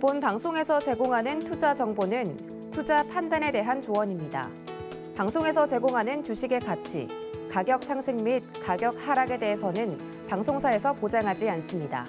본 방송에서 제공하는 투자 정보는 투자 판단에 대한 조언입니다. 방송에서 제공하는 주식의 가치, 가격 상승 및 가격 하락에 대해서는 방송사에서 보장하지 않습니다.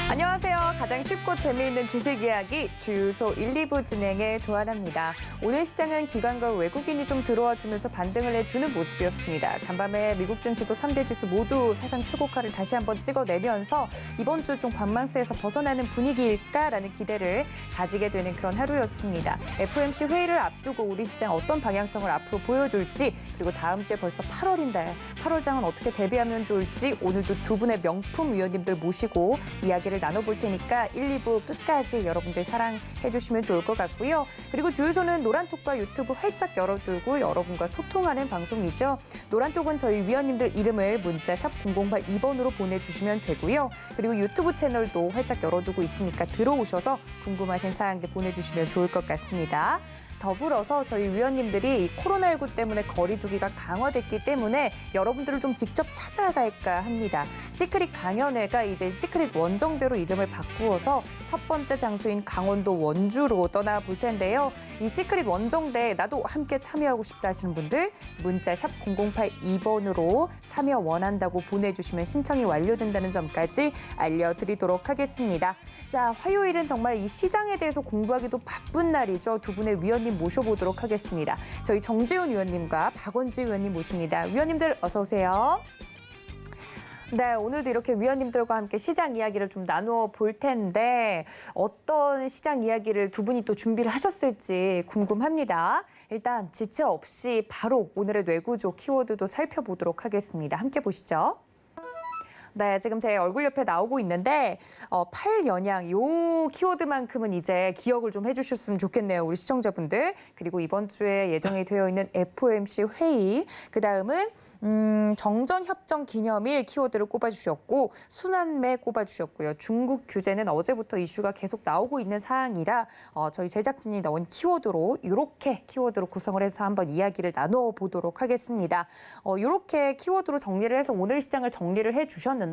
안녕하세요. 가장 쉽고 재미있는 주식 이야기 주유소 1, 2부 진행의 도하나입니다. 오늘 시장은 기관과 외국인이 좀 들어와주면서 반등을 해주는 모습이었습니다. 간밤에 미국 증시도 3대 지수 모두 사상 최고가를 다시 한번 찍어내면서 이번 주 좀 관망세에서 벗어나는 분위기일까라는 기대를 가지게 되는 그런 하루였습니다. FOMC 회의를 앞두고 우리 시장 어떤 방향성을 앞으로 보여줄지, 그리고 다음 주에 벌써 8월인데 8월장은 어떻게 대비하면 좋을지 오늘도 두 분의 명품 위원님들 모시고 이야기를 나눠볼 테니까 1, 2부 끝까지 여러분들 사랑해 주시면 좋을 것 같고요. 그리고 주유소는 노란톡과 유튜브 활짝 열어두고 여러분과 소통하는 방송이죠. 노란톡은 저희 위원님들 이름을 문자 샵 0082번으로 보내주시면 되고요. 그리고 유튜브 채널도 활짝 열어두고 있으니까 들어오셔서 궁금하신 사항들 보내주시면 좋을 것 같습니다. 더불어서 저희 위원님들이 이 코로나19 때문에 거리두기가 강화됐기 때문에 여러분들을 좀 직접 찾아갈까 합니다. 시크릿 강연회가 이제 시크릿 원정대로 이름을 바꾸어서 첫 번째 장소인 강원도 원주로 떠나볼 텐데요. 이 시크릿 원정대 나도 함께 참여하고 싶다 하시는 분들 문자 샵 0082번으로 참여 원한다고 보내주시면 신청이 완료된다는 점까지 알려드리도록 하겠습니다. 자, 화요일은 정말 이 시장에 대해서 공부하기도 바쁜 날이죠. 두 분의 위원님 모셔보도록 하겠습니다. 저희 정재훈 위원님과 박원지 위원님 모십니다. 위원님들 어서 오세요. 네, 오늘도 이렇게 위원님들과 함께 시장 이야기를 좀 나누어 볼 텐데 어떤 시장 이야기를 두 분이 또 준비를 하셨을지 궁금합니다. 일단 지체 없이 바로 오늘의 뇌구조 키워드도 살펴보도록 하겠습니다. 함께 보시죠. 네, 지금 제 얼굴 옆에 나오고 있는데 8연양 요 키워드만큼은 이제 기억을 좀 해주셨으면 좋겠네요. 우리 시청자분들. 그리고 이번 주에 예정이 되어 있는 FOMC 회의, 그다음은 정전협정 기념일 키워드를 꼽아주셨고 순환매 꼽아주셨고요. 중국 규제는 어제부터 이슈가 계속 나오고 있는 사항이라 저희 제작진이 넣은 키워드로 이렇게 키워드로 구성을 해서 한번 이야기를 나누어 보도록 하겠습니다. 이렇게 키워드로 정리를 해서 오늘 시장을 정리를 해주셨는데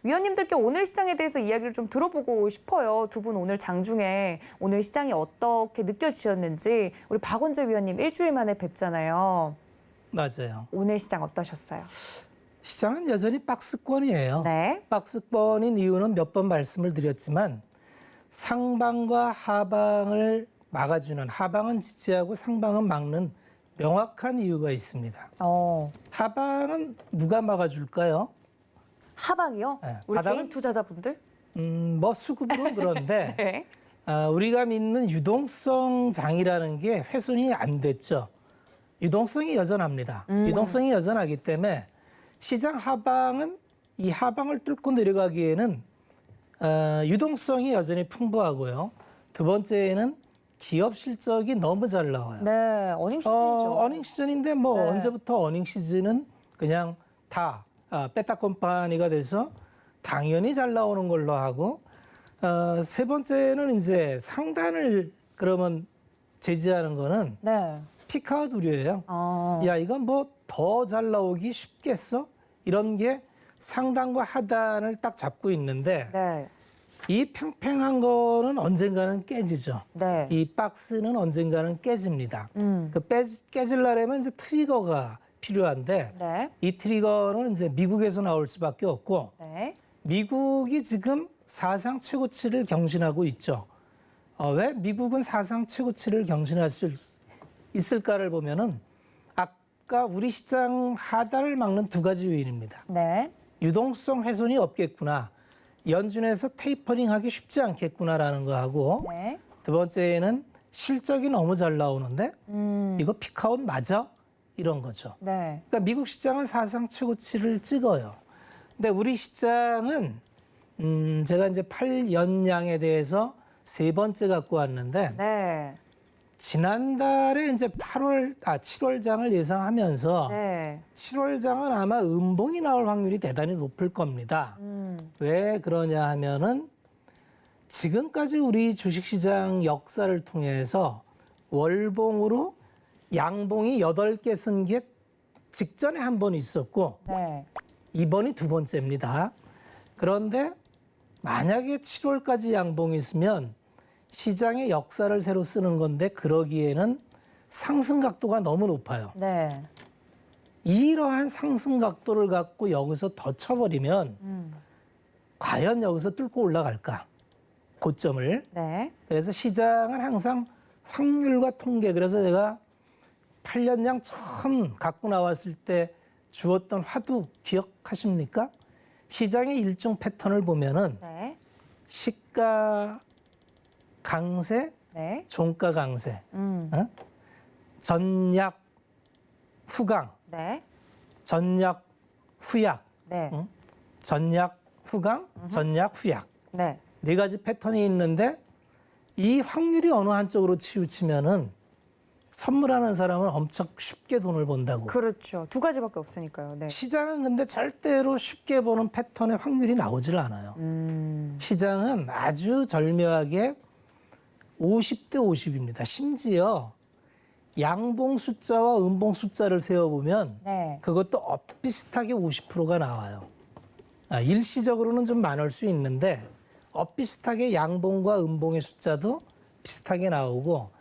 위원님들께 오늘 시장에 대해서 이야기를 좀 들어보고 싶어요. 두 분 오늘 장중에 오늘 시장이 어떻게 느껴지셨는지 우리 박원재 위원님 일주일 만에 뵙잖아요. 맞아요. 오늘 시장 어떠셨어요? 시장은 여전히 박스권이에요. 네. 박스권인 이유는 몇 번 말씀을 드렸지만 상방과 하방을 막아주는, 하방은 지지하고 상방은 막는 명확한 이유가 있습니다. 하방은 누가 막아줄까요? 하방이요? 네. 우리 바닥은- 개인 투자자분들? 뭐 수급은 그런데 네. 우리가 믿는 유동성 장이라는 게 훼손이 안 됐죠. 유동성이 여전합니다. 유동성이 여전하기 때문에 시장 하방은 이 하방을 뚫고 내려가기에는 유동성이 여전히 풍부하고요. 두 번째는 기업 실적이 너무 잘 나와요. 네, 어닝 시즌이죠. 어닝 시즌인데 뭐 네. 언제부터 어닝 시즌은 그냥 다 빼타 컴파니가 돼서 당연히 잘 나오는 걸로 하고 세 번째는 이제 상단을 그러면 제지하는 거는 네. 피크아웃 우려예요. 야, 이건 뭐 더 잘 나오기 쉽겠어? 이런 게 상단과 하단을 딱 잡고 있는데 네. 이 팽팽한 거는 언젠가는 깨지죠. 네. 이 박스는 언젠가는 깨집니다. 깨질려면 이제 트리거가 필요한데 네. 이 트리거는 이제 미국에서 나올 수밖에 없고 네. 미국이 지금 사상 최고치를 경신하고 있죠. 왜 미국은 사상 최고치를 경신할 수 있을까를 보면은 아까 우리 시장 하단을 막는 두 가지 요인입니다. 네. 유동성 훼손이 없겠구나. 연준에서 테이퍼링하기 쉽지 않겠구나라는 거하고 네. 두 번째는 실적이 너무 잘 나오는데 이거 피크아웃 맞아? 이런 거죠. 네. 그러니까 미국 시장은 사상 최고치를 찍어요. 근데 우리 시장은 제가 이제 8연양에 대해서 세 번째 갖고 왔는데 네. 지난달에 이제 7월장을 예상하면서 네. 7월장은 아마 음봉이 나올 확률이 대단히 높을 겁니다. 왜 그러냐 하면은 지금까지 우리 주식시장 역사를 통해서 월봉으로 양봉이 8개 쓴 게 직전에 한 번 있었고 네. 이번이 두 번째입니다. 그런데 만약에 7월까지 양봉이 있으면 시장의 역사를 새로 쓰는 건데 그러기에는 상승 각도가 너무 높아요. 네. 이러한 상승 각도를 갖고 여기서 더 쳐버리면 과연 여기서 뚫고 올라갈까? 고점을. 네. 그래서 시장은 항상 확률과 통계. 그래서 제가 8년량 처음 갖고 나왔을 때 주었던 화두 기억하십니까? 시장의 일종 패턴을 보면은 네. 시가 강세, 네. 종가 강세, 음. 어? 전약 후강, 네. 전약 후약, 네. 응? 전약 후강, 전약 후약. 네. 네 가지 패턴이 있는데 이 확률이 어느 한쪽으로 치우치면은 선물하는 사람은 엄청 쉽게 돈을 번다고. 그렇죠. 두 가지밖에 없으니까요. 네. 시장은 근데 절대로 쉽게 보는 패턴의 확률이 나오질 않아요. 시장은 아주 절묘하게 50대 50입니다. 심지어 양봉 숫자와 음봉 숫자를 세어보면 네. 그것도 비슷하게 50%가 나와요. 일시적으로는 좀 많을 수 있는데 비슷하게 양봉과 음봉의 숫자도 비슷하게 나오고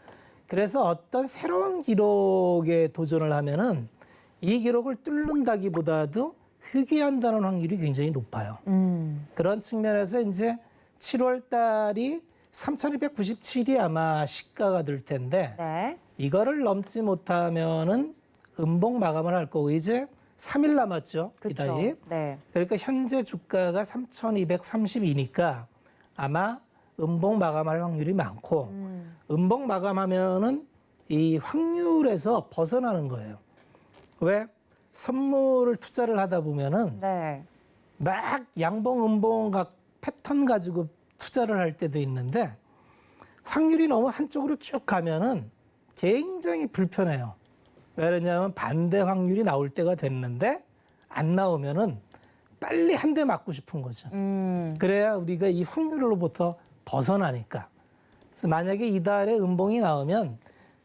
그래서 어떤 새로운 기록에 도전을 하면은 이 기록을 뚫는다기보다도 회귀한다는 확률이 굉장히 높아요. 그런 측면에서 이제 7월 달이 3,297이 아마 시가가 될 텐데 네. 이거를 넘지 못하면은 음봉 마감을 할 거고 이제 3일 남았죠. 그렇죠. 이달이. 네. 그러니까 현재 주가가 3,232니까 아마 음봉 마감할 확률이 많고 음봉 마감하면은 이 확률에서 벗어나는 거예요. 왜? 선물을 투자를 하다 보면은 네. 막 양봉, 음봉 각 패턴 가지고 투자를 할 때도 있는데 확률이 너무 한쪽으로 쭉 가면은 굉장히 불편해요. 왜 그러냐면 반대 확률이 나올 때가 됐는데 안 나오면은 빨리 한 대 맞고 싶은 거죠. 그래야 우리가 이 확률로부터 벗어나니까. 그래서 만약에 이달에 음봉이 나오면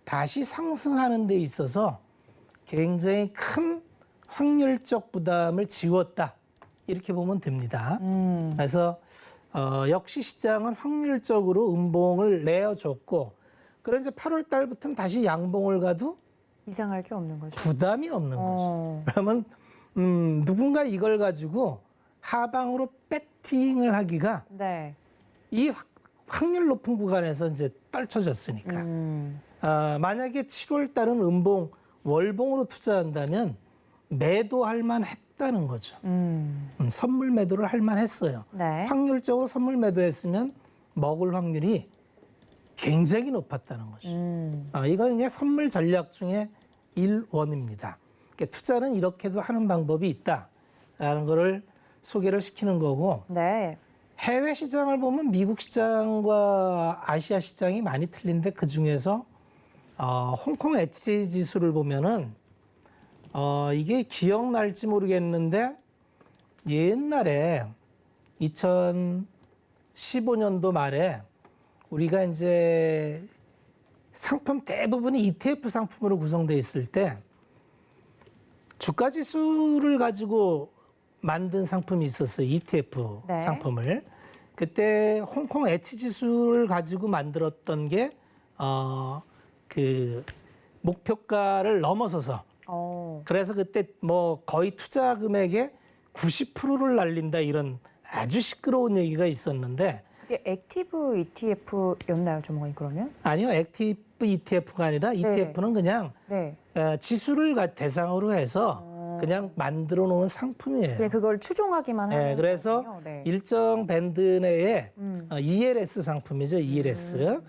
다시 상승하는 데 있어서 굉장히 큰 확률적 부담을 지웠다. 이렇게 보면 됩니다. 그래서 역시 시장은 확률적으로 음봉을 내어줬고 그럼 이제 8월 달부터는 다시 양봉을 가도 이상할 게 없는 거죠. 부담이 없는 거죠. 그러면 누군가 이걸 가지고 하방으로 배팅을 하기가 네. 이 확률 높은 구간에서 이제 떨쳐졌으니까. 만약에 7월 달은 음봉, 월봉으로 투자한다면 매도할 만했다는 거죠. 선물 매도를 할 만했어요. 네. 확률적으로 선물 매도했으면 먹을 확률이 굉장히 높았다는 거죠. 이건 이제 선물 전략 중에 일원입니다. 그러니까 투자는 이렇게도 하는 방법이 있다라는 거를 소개를 시키는 거고 네. 해외 시장을 보면 미국 시장과 아시아 시장이 많이 틀린데 그 중에서 홍콩 엣지 지수를 보면은 이게 기억날지 모르겠는데 옛날에 2015년도 말에 우리가 이제 상품 대부분이 ETF 상품으로 구성되어 있을 때 주가 지수를 가지고 만든 상품이 있었어요. ETF 네. 상품을. 그때 홍콩 엣지 지수를 가지고 만들었던 게 그 목표가를 넘어서서 그래서 그때 뭐 거의 투자 금액의 90%를 날린다 이런 아주 시끄러운 얘기가 있었는데 그게 액티브 ETF였나요, 조목이 그러면? 아니요. 액티브 ETF가 아니라 ETF는 그냥 네. 지수를 대상으로 해서 그냥 만들어 놓은 상품이에요. 그냥 그걸 추종하기만 하는 네, 그래서 거군요. 네. 일정 밴드 내에 ELS 상품이죠. ELS.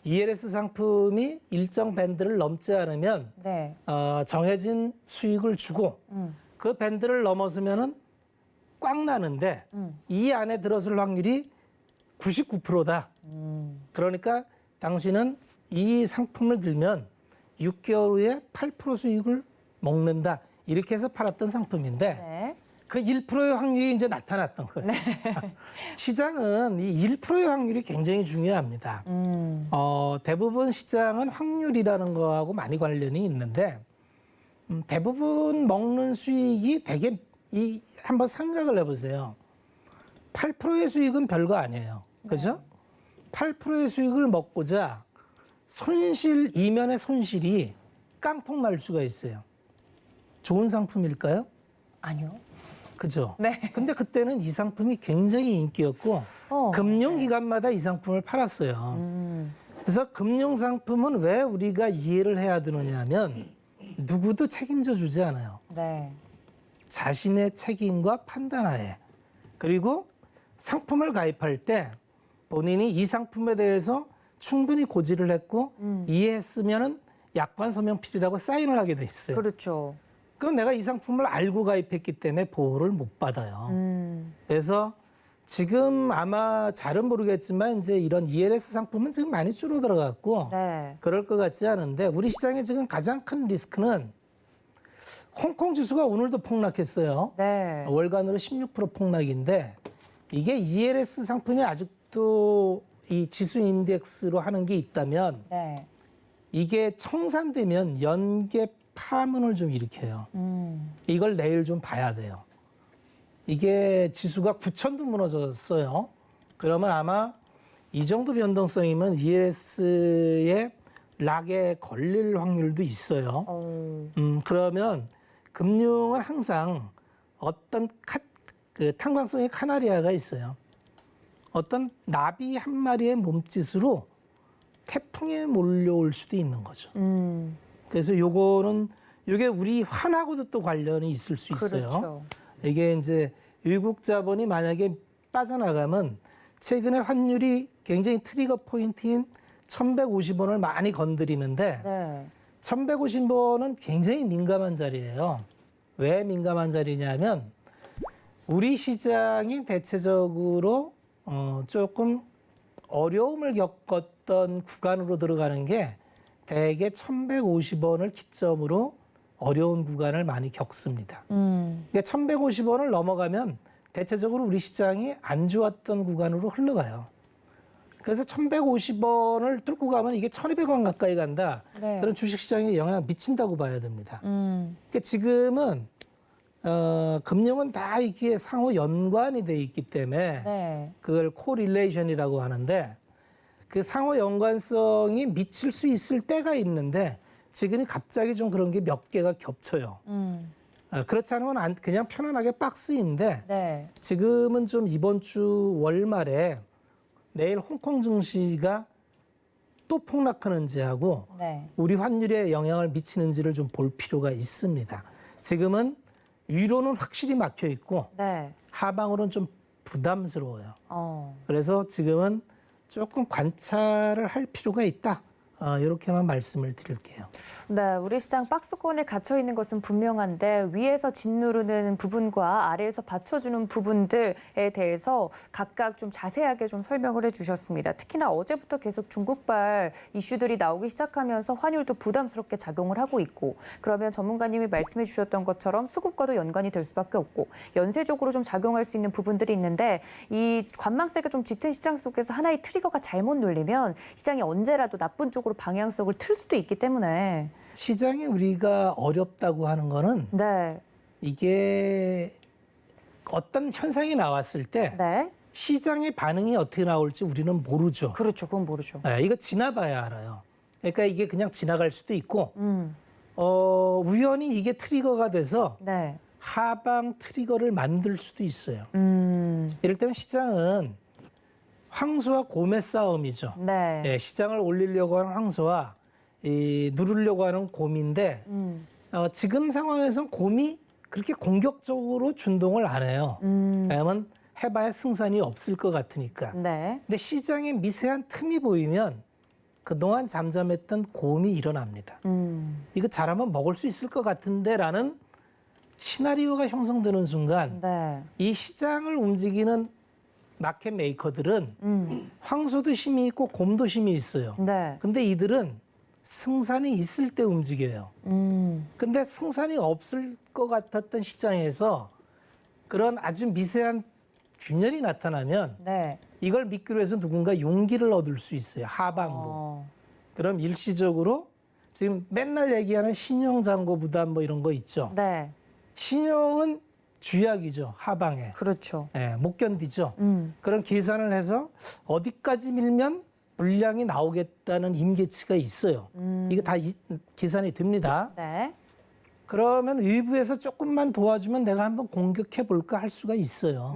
ELS 상품이 일정 밴드를 넘지 않으면 네. 정해진 수익을 주고 그 밴드를 넘어서면은 꽉 나는데 이 안에 들어설 확률이 99%다. 그러니까 당신은 이 상품을 들면 6개월 후에 8% 수익을 먹는다. 이렇게 해서 팔았던 상품인데 네. 그 1%의 확률이 이제 나타났던 거예요. 네. 시장은 이 1%의 확률이 굉장히 중요합니다. 대부분 시장은 확률이라는 거하고 많이 관련이 있는데 대부분 먹는 수익이 되게 이 한번 생각을 해보세요. 8%의 수익은 별거 아니에요. 그죠? 8%의 수익을 먹고자 이면의 손실이 깡통 날 수가 있어요. 좋은 상품일까요? 아니요. 그죠? 네. 근데 그때는 이 상품이 굉장히 인기였고 금융기관마다 이 상품을 팔았어요. 그래서 금융상품은 왜 우리가 이해를 해야 되느냐 하면 누구도 책임져 주지 않아요. 네. 자신의 책임과 판단하에 그리고 상품을 가입할 때 본인이 이 상품에 대해서 충분히 고지를 했고 이해했으면은 약관 서명 필이라고 사인을 하게 돼 있어요. 그렇죠. 그럼 내가 이 상품을 알고 가입했기 때문에 보호를 못 받아요. 그래서 지금 아마 잘은 모르겠지만 이제 이런 ELS 상품은 지금 많이 줄어들어갔고 네. 그럴 것 같지 않은데 우리 시장에 지금 가장 큰 리스크는 홍콩 지수가 오늘도 폭락했어요. 네. 월간으로 16% 폭락인데 이게 ELS 상품이 아직도 이 지수 인덱스로 하는 게 있다면 네. 이게 청산되면 연계 파문을 좀 일으켜요. 이걸 내일 좀 봐야 돼요. 이게 지수가 9,000도 무너졌어요. 그러면 아마 이 정도 변동성이면 ELS의 락에 걸릴 확률도 있어요. 그러면 금융은 항상 어떤 그 탄광성의 카나리아가 있어요. 어떤 나비 한 마리의 몸짓으로 태풍에 몰려올 수도 있는 거죠. 그래서 요게 우리 환하고도 또 관련이 있을 수 있어요. 그렇죠. 이게 이제 외국 자본이 만약에 빠져나가면 최근에 환율이 굉장히 트리거 포인트인 1,150원을 많이 건드리는데 네. 1,150원은 굉장히 민감한 자리예요. 왜 민감한 자리냐면 우리 시장이 대체적으로 조금 어려움을 겪었던 구간으로 들어가는 게 대개 1,150원을 기점으로 어려운 구간을 많이 겪습니다. 그러니까 1,150원을 넘어가면 대체적으로 우리 시장이 안 좋았던 구간으로 흘러가요. 그래서 1,150원을 뚫고 가면 이게 1,200원 가까이 간다. 네. 그런 주식시장에 영향을 미친다고 봐야 됩니다. 그러니까 지금은 금융은 다 이게 상호 연관이 돼 있기 때문에 네. 그걸 코릴레이션이라고 하는데 그 상호 연관성이 미칠 수 있을 때가 있는데 지금이 갑자기 좀 그런 게 몇 개가 겹쳐요. 그렇지 않으면 그냥 편안하게 박스인데 네. 지금은 좀 이번 주 월말에 내일 홍콩 증시가 또 폭락하는지하고 네. 우리 환율에 영향을 미치는지를 좀 볼 필요가 있습니다. 지금은 위로는 확실히 막혀 있고 네. 하방으로는 좀 부담스러워요. 그래서 지금은 조금 관찰을 할 필요가 있다. 이렇게만 말씀을 드릴게요. 네, 우리 시장 박스권에 갇혀 있는 것은 분명한데 위에서 짓누르는 부분과 아래에서 받쳐주는 부분들에 대해서 각각 좀 자세하게 좀 설명을 해주셨습니다. 특히나 어제부터 계속 중국발 이슈들이 나오기 시작하면서 환율도 부담스럽게 작용을 하고 있고 그러면 전문가님이 말씀해 주셨던 것처럼 수급과도 연관이 될 수밖에 없고 연쇄적으로 좀 작용할 수 있는 부분들이 있는데 이 관망세가 좀 짙은 시장 속에서 하나의 트리거가 잘못 눌리면 시장이 언제라도 나쁜 쪽으로 방향성을 틀 수도 있기 때문에 시장이 우리가 어렵다고 하는 거는 네. 이게 어떤 현상이 나왔을 때 네. 시장의 반응이 어떻게 나올지 우리는 모르죠. 그렇죠. 그건 모르죠. 네, 이거 지나봐야 알아요. 그러니까 이게 그냥 지나갈 수도 있고 우연히 이게 트리거가 돼서 네. 하방 트리거를 만들 수도 있어요. 이를테면 시장은 황소와 곰의 싸움이죠. 네. 예, 시장을 올리려고 하는 황소와 누르려고 하는 곰인데 지금 상황에선 곰이 그렇게 공격적으로 준동을 안 해요. 왜냐하면 해봐야 승산이 없을 것 같으니까. 네. 근데 시장에 미세한 틈이 보이면 그동안 잠잠했던 곰이 일어납니다. 이거 잘하면 먹을 수 있을 것 같은데라는 시나리오가 형성되는 순간 네. 이 시장을 움직이는 마켓 메이커들은 황소도 힘이 있고 곰도 힘이 있어요. 네. 근데 이들은 승산이 있을 때 움직여요. 근데 승산이 없을 것 같았던 시장에서 그런 아주 미세한 균열이 나타나면 네. 이걸 믿기로 해서 누군가 용기를 얻을 수 있어요. 하방으로. 그럼 일시적으로 지금 맨날 얘기하는 신용 잔고 부담 뭐 이런 거 있죠. 네. 신용은 쥐약이죠. 하방에. 그렇죠. 예, 못 견디죠. 그런 계산을 해서 어디까지 밀면 물량이 나오겠다는 임계치가 있어요. 이게 다 계산이 됩니다. 네. 그러면 외부에서 조금만 도와주면 내가 한번 공격해 볼까 할 수가 있어요.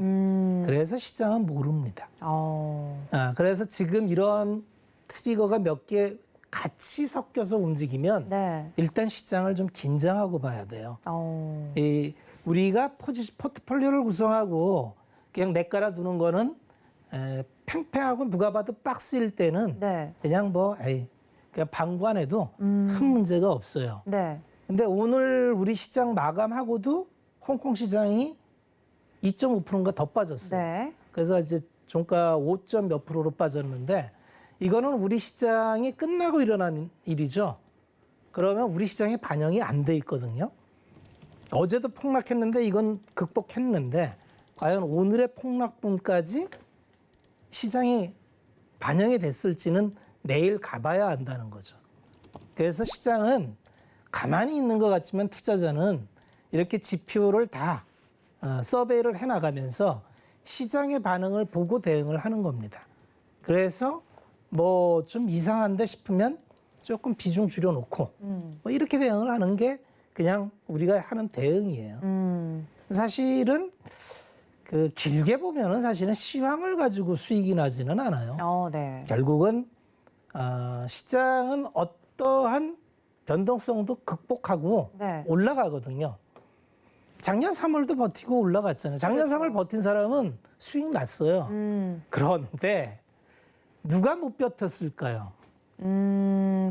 그래서 시장은 모릅니다. 그래서 지금 이런 트리거가 몇 개 같이 섞여서 움직이면 네. 일단 시장을 좀 긴장하고 봐야 돼요. 어. 우리가 포트폴리오를 구성하고 그냥 내깔아 두는 거는 팽팽하고 누가 봐도 박스일 때는 네. 그냥 그냥 방관해도 큰 문제가 없어요. 네. 근데 오늘 우리 시장 마감하고도 홍콩 시장이 2.5%인가 더 빠졌어요. 네. 그래서 이제 종가 5점 몇 프로로 빠졌는데 이거는 우리 시장이 끝나고 일어난 일이죠. 그러면 우리 시장에 반영이 안 돼 있거든요. 어제도 폭락했는데 이건 극복했는데 과연 오늘의 폭락분까지 시장이 반영이 됐을지는 내일 가봐야 안다는 거죠. 그래서 시장은 가만히 있는 것 같지만 투자자는 이렇게 지표를 다 서베이를 해나가면서 시장의 반응을 보고 대응을 하는 겁니다. 그래서 뭐 좀 이상한데 싶으면 조금 비중 줄여놓고 뭐 이렇게 대응을 하는 게 그냥 우리가 하는 대응이에요. 사실은 그 길게 보면은 사실은 시황을 가지고 수익이 나지는 않아요. 네. 결국은 시장은 어떠한 변동성도 극복하고 네. 올라가거든요. 작년 3월도 버티고 올라갔잖아요. 작년 그렇죠. 3월 버틴 사람은 수익 났어요. 그런데 누가 못 버텼을까요?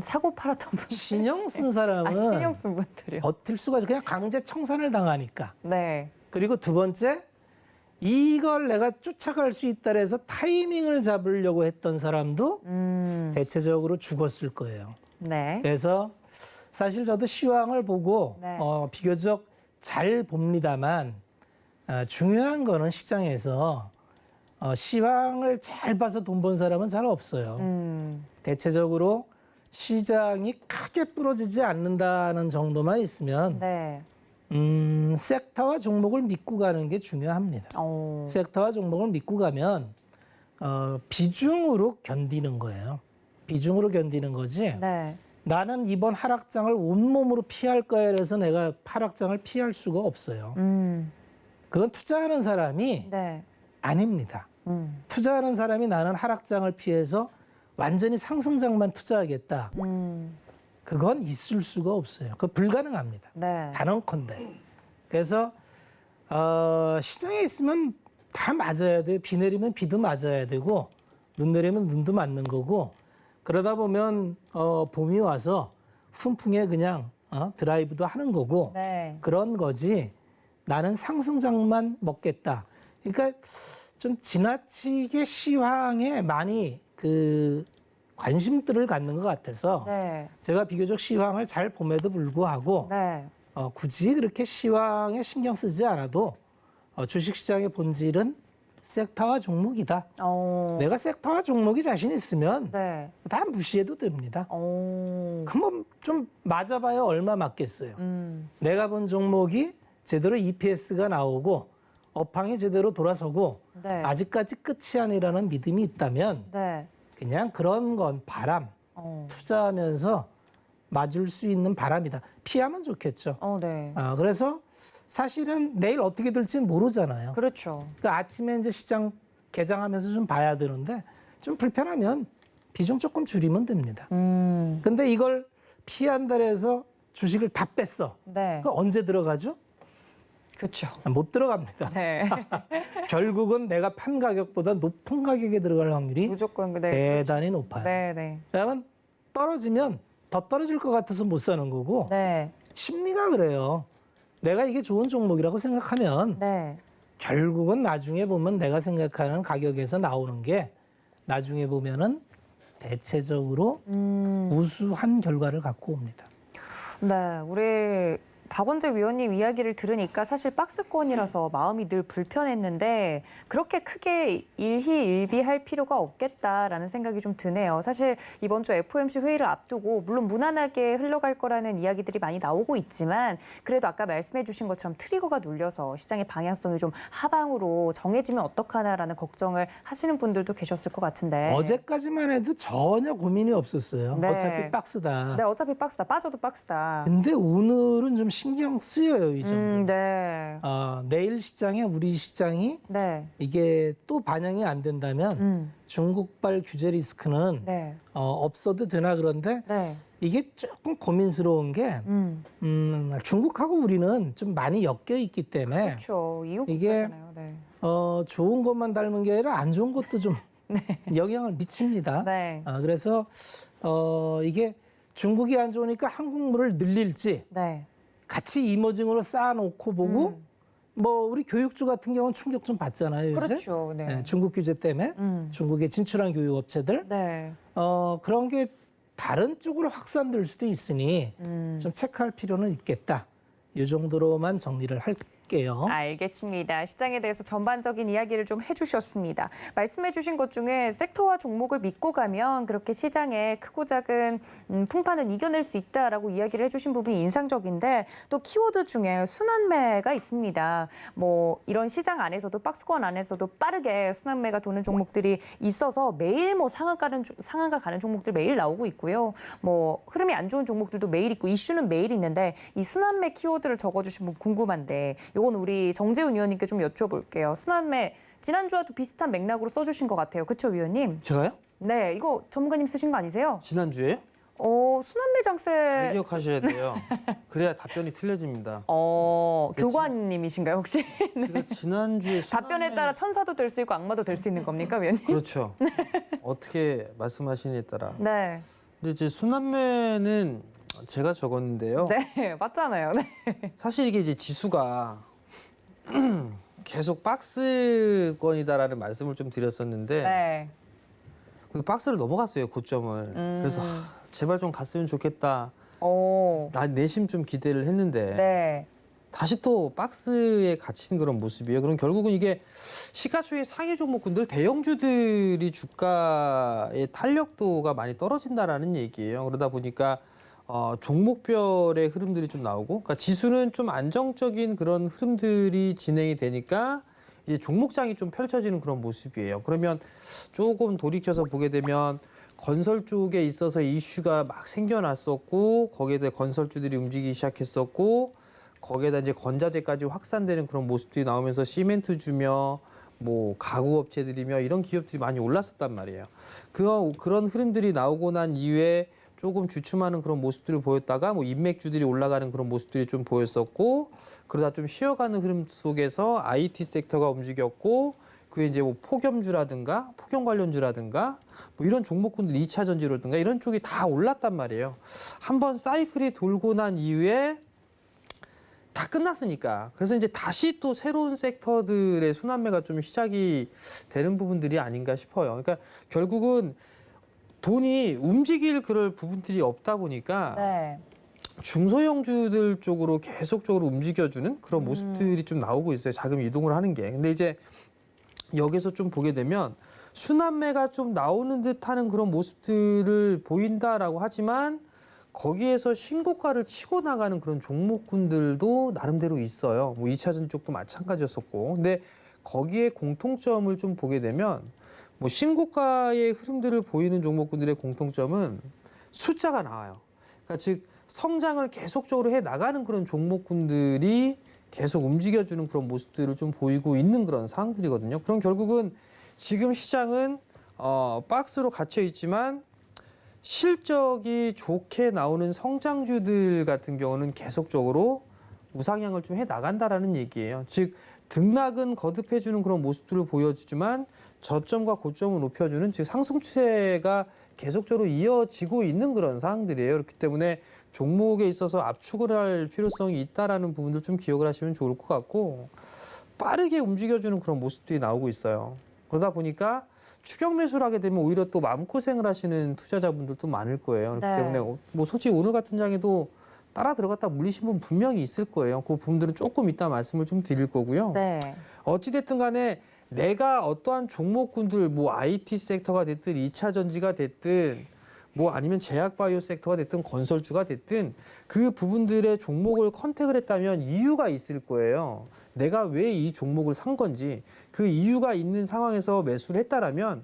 사고 팔았던 분들. 신용 쓴 사람은 신용 쓴 분들이요. 버틸 수가 없죠. 그냥 강제 청산을 당하니까. 네. 그리고 두 번째, 이걸 내가 쫓아갈 수 있다 해서 타이밍을 잡으려고 했던 사람도 대체적으로 죽었을 거예요. 네. 그래서 사실 저도 시황을 보고 네. 비교적 잘 봅니다만 중요한 거는 시장에서 시황을 잘 봐서 돈 번 사람은 잘 없어요. 대체적으로 시장이 크게 부러지지 않는다는 정도만 있으면 네. 섹터와 종목을 믿고 가는 게 중요합니다. 섹터와 종목을 믿고 가면 비중으로 견디는 거예요. 비중으로 견디는 거지. 네. 나는 이번 하락장을 온몸으로 피할 거야 해서 내가 하락장을 피할 수가 없어요. 그건 투자하는 사람이 네. 아닙니다. 투자하는 사람이 나는 하락장을 피해서 완전히 상승장만 투자하겠다. 그건 있을 수가 없어요. 그거 불가능합니다. 네. 단언컨대. 그래서 시장에 있으면 다 맞아야 돼요. 비 내리면 비도 맞아야 되고 눈 내리면 눈도 맞는 거고 그러다 보면 봄이 와서 훈풍에 그냥 드라이브도 하는 거고 네. 그런 거지 나는 상승장만 먹겠다. 그러니까 좀 지나치게 시황에 많이 그 관심들을 갖는 것 같아서 네. 제가 비교적 시황을 잘 봄에도 불구하고 네. 굳이 그렇게 시황에 신경 쓰지 않아도 주식시장의 본질은 섹터와 종목이다. 내가 섹터와 종목이 자신 있으면 네. 다 무시해도 됩니다. 그럼 좀 맞아봐야 얼마 맞겠어요. 내가 본 종목이 제대로 EPS가 나오고 업황이 제대로 돌아서고 네. 아직까지 끝이 아니라는 믿음이 있다면 네. 그냥 그런 건 바람 투자하면서 맞을 수 있는 바람이다. 피하면 좋겠죠. 네. 그래서 사실은 내일 어떻게 될지 모르잖아요. 그렇죠. 그러니까 아침에 이제 시장 개장하면서 좀 봐야 되는데 좀 불편하면 비중 조금 줄이면 됩니다. 근데 이걸 피한다 해서 주식을 다 뺐어. 네. 그 언제 들어가죠? 그렇죠. 못 들어갑니다. 네. 결국은 내가 판 가격보다 높은 가격에 들어갈 확률이 무조건 대단히 높아요. 네, 네. 왜냐하면 떨어지면 더 떨어질 것 같아서 못 사는 거고 네. 심리가 그래요. 내가 이게 좋은 종목이라고 생각하면 네. 결국은 나중에 보면 내가 생각하는 가격에서 나오는 게 나중에 보면은 대체적으로 우수한 결과를 갖고 옵니다. 네, 우리 박원재 위원님 이야기를 들으니까 사실 박스권이라서 마음이 늘 불편했는데 그렇게 크게 일희일비할 필요가 없겠다라는 생각이 좀 드네요. 사실 이번 주 FOMC 회의를 앞두고 물론 무난하게 흘러갈 거라는 이야기들이 많이 나오고 있지만 그래도 아까 말씀해 주신 것처럼 트리거가 눌려서 시장의 방향성이 좀 하방으로 정해지면 어떡하나라는 걱정을 하시는 분들도 계셨을 것 같은데. 어제까지만 해도 전혀 고민이 없었어요. 네. 어차피 박스다. 네, 어차피 박스다. 빠져도 박스다. 근데 오늘은 좀 신경 쓰여요, 이 정도. 네. 내일 시장에 우리 시장이 네. 이게 또 반영이 안 된다면 중국발 규제 리스크는 네. 없어도 되나 그런데 네. 이게 조금 고민스러운 게 중국하고 우리는 좀 많이 엮여 있기 때문에 그렇죠. 이웃 이게 국가잖아요. 네. 좋은 것만 닮은 게 아니라 안 좋은 것도 좀 영향을 미칩니다. 네. 그래서 이게 중국이 안 좋으니까 한국물을 늘릴지 네. 같이 이머징으로 쌓아놓고 보고 뭐 우리 교육주 같은 경우는 충격 좀 받잖아요. 요새. 그렇죠. 네. 네, 중국 규제 때문에 중국에 진출한 교육업체들 네. 그런 게 다른 쪽으로 확산될 수도 있으니 좀 체크할 필요는 있겠다. 이 정도로만 정리를 할게요. 알겠습니다. 시장에 대해서 전반적인 이야기를 좀 해주셨습니다. 말씀해주신 것 중에 섹터와 종목을 믿고 가면 그렇게 시장의 크고 작은 풍파는 이겨낼 수 있다라고 이야기를 해주신 부분이 인상적인데 또 키워드 중에 순환매가 있습니다. 뭐 이런 시장 안에서도 박스권 안에서도 빠르게 순환매가 도는 종목들이 있어서 매일 뭐 상한가 가는 종목들 매일 나오고 있고요. 뭐 흐름이 안 좋은 종목들도 매일 있고 이슈는 매일 있는데 이 순환매 키워드를 적어주신 분 궁금한데 이건 우리 정재훈 위원님께 좀 여쭤볼게요. 순환매 지난주와도 비슷한 맥락으로 써주신 것 같아요. 그렇죠, 위원님? 제가요? 네, 이거 전문가님 쓰신 거 아니세요? 지난주에요? 순환매 장세. 잘 기억하셔야 돼요. 그래야 답변이 틀려집니다. 교관님이신가요, 혹시? 제가 지난주에 답변에 따라 천사도 될 수 있고 악마도 될 수 있는 겁니까, 위원님? 그렇죠. 어떻게 말씀하시느냐에 따라. 네. 근데 이제 순환매는 제가 적었는데요. 네, 맞잖아요. 네. 사실 이게 이제 지수가 계속 박스권이다라는 말씀을 좀 드렸었는데 네. 그 박스를 넘어갔어요, 고점을. 그래서 제발 좀 갔으면 좋겠다. 나 내심 좀 기대를 했는데 네. 다시 또 박스에 갇힌 그런 모습이에요. 그럼 결국은 이게 시가총액 상위 종목군들 대형주들이 주가의 탄력도가 많이 떨어진다라는 얘기예요. 그러다 보니까 종목별의 흐름들이 좀 나오고, 그러니까 지수는 좀 안정적인 그런 흐름들이 진행이 되니까 이제 종목장이 좀 펼쳐지는 그런 모습이에요. 그러면 조금 돌이켜서 보게 되면 건설 쪽에 있어서 이슈가 막 생겨났었고, 거기에 대해 건설주들이 움직이기 시작했었고, 거기에다 이제 건자재까지 확산되는 그런 모습들이 나오면서 시멘트주며 뭐 가구업체들이며 이런 기업들이 많이 올랐었단 말이에요. 그런 흐름들이 나오고 난 이후에 조금 주춤하는 그런 모습들을 보였다가 뭐 인맥주들이 올라가는 그런 모습들이 좀 보였었고, 그러다 좀 쉬어가는 흐름 속에서 IT 섹터가 움직였고, 그게 이제 뭐 폭염주라든가 폭염 관련주라든가 뭐 이런 종목군들 2차 전지라든가 이런 쪽이 다 올랐단 말이에요. 한번 사이클이 돌고 난 이후에 다 끝났으니까. 그래서 이제 다시 또 새로운 섹터들의 순환매가 좀 시작이 되는 부분들이 아닌가 싶어요. 그러니까 결국은 돈이 움직일 그럴 부분들이 없다 보니까 네. 중소형주들 쪽으로 계속적으로 움직여주는 그런 모습들이 좀 나오고 있어요. 자금 이동을 하는 게. 근데 이제 여기서 좀 보게 되면 순환매가 좀 나오는 듯하는 그런 모습들을 보인다라고 하지만 거기에서 신고가를 치고 나가는 그런 종목군들도 나름대로 있어요. 뭐 2차전 쪽도 마찬가지였었고. 근데 거기에 공통점을 좀 보게 되면 뭐 신고가의 흐름들을 보이는 종목군들의 공통점은 숫자가 나와요. 그러니까 즉 성장을 계속적으로 해 나가는 그런 종목군들이 계속 움직여주는 그런 모습들을 좀 보이고 있는 그런 상황들이거든요. 그럼 결국은 지금 시장은 박스로 갇혀 있지만 실적이 좋게 나오는 성장주들 같은 경우는 계속적으로 우상향을 좀 해 나간다라는 얘기예요. 즉 등락은 거듭해주는 그런 모습들을 보여주지만 저점과 고점을 높여주는 즉 상승 추세가 계속적으로 이어지고 있는 그런 상황들이에요. 그렇기 때문에 종목에 있어서 압축을 할 필요성이 있다라는 부분들 좀 기억을 하시면 좋을 것 같고, 빠르게 움직여주는 그런 모습들이 나오고 있어요. 그러다 보니까 추격 매수를 하게 되면 오히려 또 마음고생을 하시는 투자자분들도 많을 거예요. 그렇기 네. 때문에 뭐 솔직히 오늘 같은 장에도 따라 들어갔다 물리신 분 분명히 있을 거예요. 그 부분들은 조금 이따 말씀을 좀 드릴 거고요. 네. 어찌됐든 간에 내가 어떠한 종목군들 뭐 IT 섹터가 됐든 2차 전지가 됐든 뭐 아니면 제약바이오 섹터가 됐든 건설주가 됐든 그 부분들의 종목을 컨택을 했다면 이유가 있을 거예요. 내가 왜 이 종목을 산 건지 그 이유가 있는 상황에서 매수를 했다라면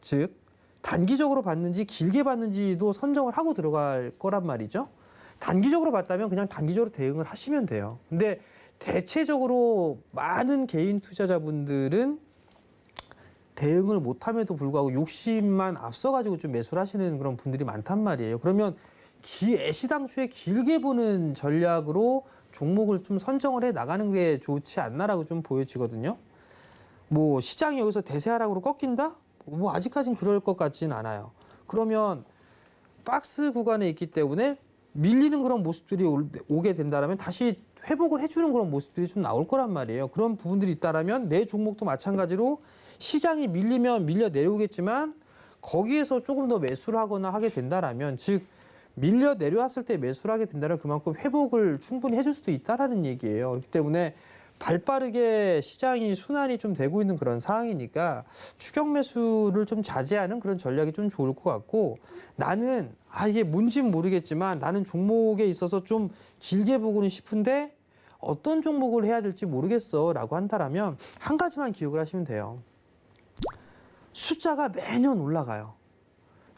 즉 단기적으로 봤는지 길게 봤는지도 선정을 하고 들어갈 거란 말이죠. 단기적으로 봤다면 그냥 단기적으로 대응을 하시면 돼요. 근데 대체적으로 많은 개인 투자자분들은 대응을 못함에도 불구하고 욕심만 앞서가지고 좀 매수를 하시는 그런 분들이 많단 말이에요. 그러면 애시당초에 길게 보는 전략으로 종목을 좀 선정을 해 나가는 게 좋지 않나라고 좀 보여지거든요. 뭐 시장이 여기서 대세하락으로 꺾인다? 뭐 아직까진 그럴 것 같지는 않아요. 그러면 박스 구간에 있기 때문에 밀리는 그런 모습들이 오게 된다면 다시 회복을 해주는 그런 모습들이 좀 나올 거란 말이에요. 그런 부분들이 있다라면 내 종목도 마찬가지로 시장이 밀리면 밀려 내려오겠지만 거기에서 조금 더 매수를 하거나 하게 된다라면 즉 밀려 내려왔을 때 매수를 하게 된다면 그만큼 회복을 충분히 해줄 수도 있다라는 얘기예요. 그렇기 때문에 발빠르게 시장이 순환이 좀 되고 있는 그런 상황이니까 추격 매수를 좀 자제하는 그런 전략이 좀 좋을 것 같고 나는 이게 뭔지는 모르겠지만 나는 종목에 있어서 좀 길게 보고는 싶은데 어떤 종목을 해야 될지 모르겠어 라고 한다라면 한 가지만 기억을 하시면 돼요. 숫자가 매년 올라가요.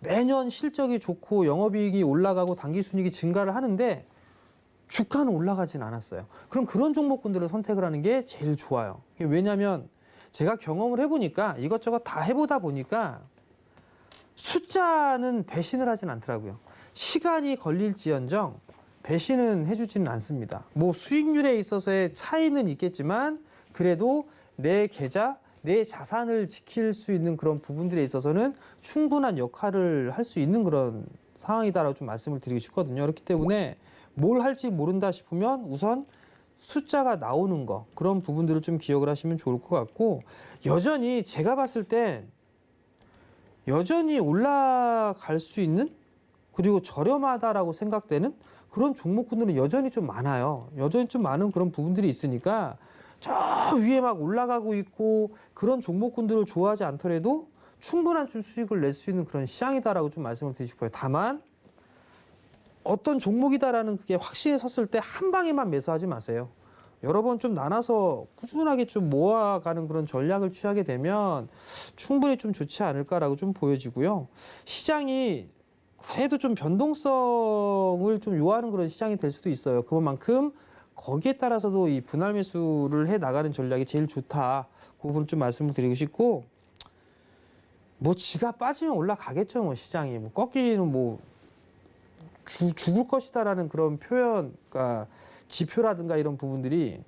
매년 실적이 좋고 영업이익이 올라가고 당기순이익이 증가를 하는데 주가는 올라가진 않았어요. 그럼 그런 종목군들을 선택을 하는 게 제일 좋아요. 왜냐하면 제가 경험을 해보니까 이것저것 다 해보다 보니까 숫자는 배신을 하진 않더라고요. 시간이 걸릴지언정 배신은 해주지는 않습니다. 뭐 수익률에 있어서의 차이는 있겠지만 그래도 내 계좌, 내 자산을 지킬 수 있는 그런 부분들에 있어서는 충분한 역할을 할 수 있는 그런 상황이다라고 좀 말씀을 드리고 싶거든요. 그렇기 때문에 뭘 할지 모른다 싶으면 우선 숫자가 나오는 거 그런 부분들을 좀 기억을 하시면 좋을 것 같고 여전히 제가 봤을 땐 여전히 올라갈 수 있는 그리고 저렴하다라고 생각되는 그런 종목군들은 여전히 좀 많아요. 여전히 좀 많은 그런 부분들이 있으니까 저 위에 막 올라가고 있고 그런 종목군들을 좋아하지 않더라도 충분한 좀 수익을 낼 수 있는 그런 시장이다라고 좀 말씀을 드리고 싶어요. 다만 어떤 종목이다라는 그게 확신에 섰을 때 한 방에만 매수하지 마세요. 여러 번 좀 나눠서 꾸준하게 좀 모아가는 그런 전략을 취하게 되면 충분히 좀 좋지 않을까라고 좀 보여지고요. 시장이 그래도 좀 변동성을 좀 요하는 그런 시장이 될 수도 있어요. 그만큼 거기에 따라서도 이 분할 매수를 해 나가는 전략이 제일 좋다. 그 부분 좀 말씀을 드리고 싶고 뭐 지가 빠지면 올라가겠죠. 뭐 시장이 뭐 꺾이는 뭐 죽을 것이다라는 그런 표현, 그러니까 지표라든가 이런 부분들이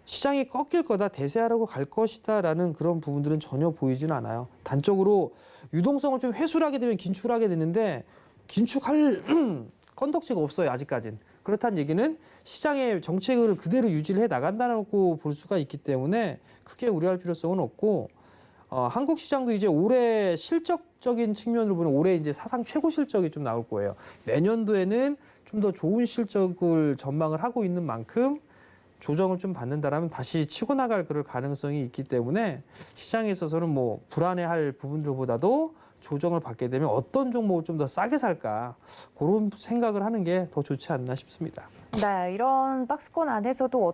시장이 꺾일 거다, 대세하라고 갈 것이다라는 그런 부분들은 전혀 보이지는 않아요. 단적으로 유동성을 좀 회수를 하게 되면 긴축을 하게 되는데 긴축할 건덕지가 없어요, 아직까지는. 그렇다는 얘기는 시장의 정책을 그대로 유지를 해 나간다고 볼 수가 있기 때문에 크게 우려할 필요성은 없고 한국 시장도 이제 올해 실적적인 측면으로 보면 올해 이제 사상 최고 실적이 좀 나올 거예요. 내년도에는 좀 더 좋은 실적을 전망을 하고 있는 만큼 조정을 좀 받는다라면 다시 치고 나갈 그럴 가능성이 있기 때문에 시장에 있어서는 뭐 불안해할 부분들보다도 조정을 받게 되면 어떤 종목을 좀 더 싸게 살까 그런 생각을 하는 게 더 좋지 않나 싶습니다. 네, 이런 박스권 안에서도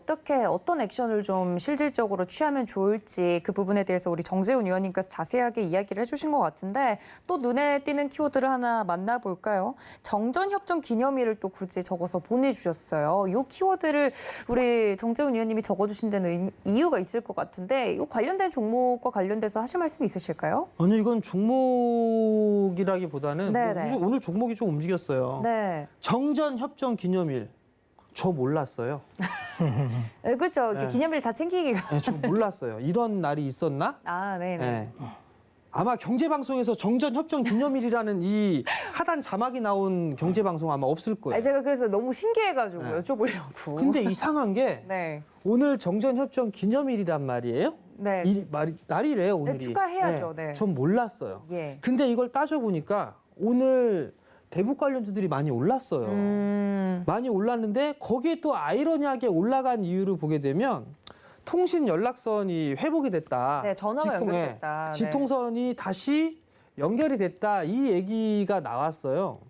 어떤 액션을 좀 실질적으로 취하면 좋을지 그 부분에 대해서 우리 정재훈 위원님께서 자세하게 이야기를 해주신 것 같은데 또 눈에 띄는 키워드를 하나 만나볼까요? 정전협정 기념일을 또 굳이 적어서 보내주셨어요. 이 키워드를 우리 정재훈 위원님이 적어주신 데는 이유가 있을 것 같은데 이 관련된 종목과 관련돼서 하실 말씀이 있으실까요? 아니 이건 종목이라기보다는 네네. 오늘 종목이 좀 움직였어요. 네. 정전협정 기념일. 저 몰랐어요. 네, 그렇죠. 네. 기념일 다 챙기기가. 네, 저 몰랐어요. 이런 날이 있었나? 아, 네네. 네. 아마 경제방송에서 정전협정 기념일이라는 이 하단 자막이 나온 경제방송 아마 없을 거예요. 제가 그래서 너무 신기해가지고 네. 여쭤보려고. 근데 이상한 게 네. 오늘 정전협정 기념일이란 말이에요. 네. 날이래요, 오늘이. 축하해야죠. 네. 전 몰랐어요. 예. 근데 이걸 따져보니까 오늘 대북 관련주들이 많이 올랐어요. 많이 올랐는데 거기에 또 아이러니하게 올라간 이유를 보게 되면 통신 연락선이 회복이 됐다. 네, 전화가 연결됐다. 네. 지통선이 다시 연결이 됐다. 이 얘기가 나왔어요.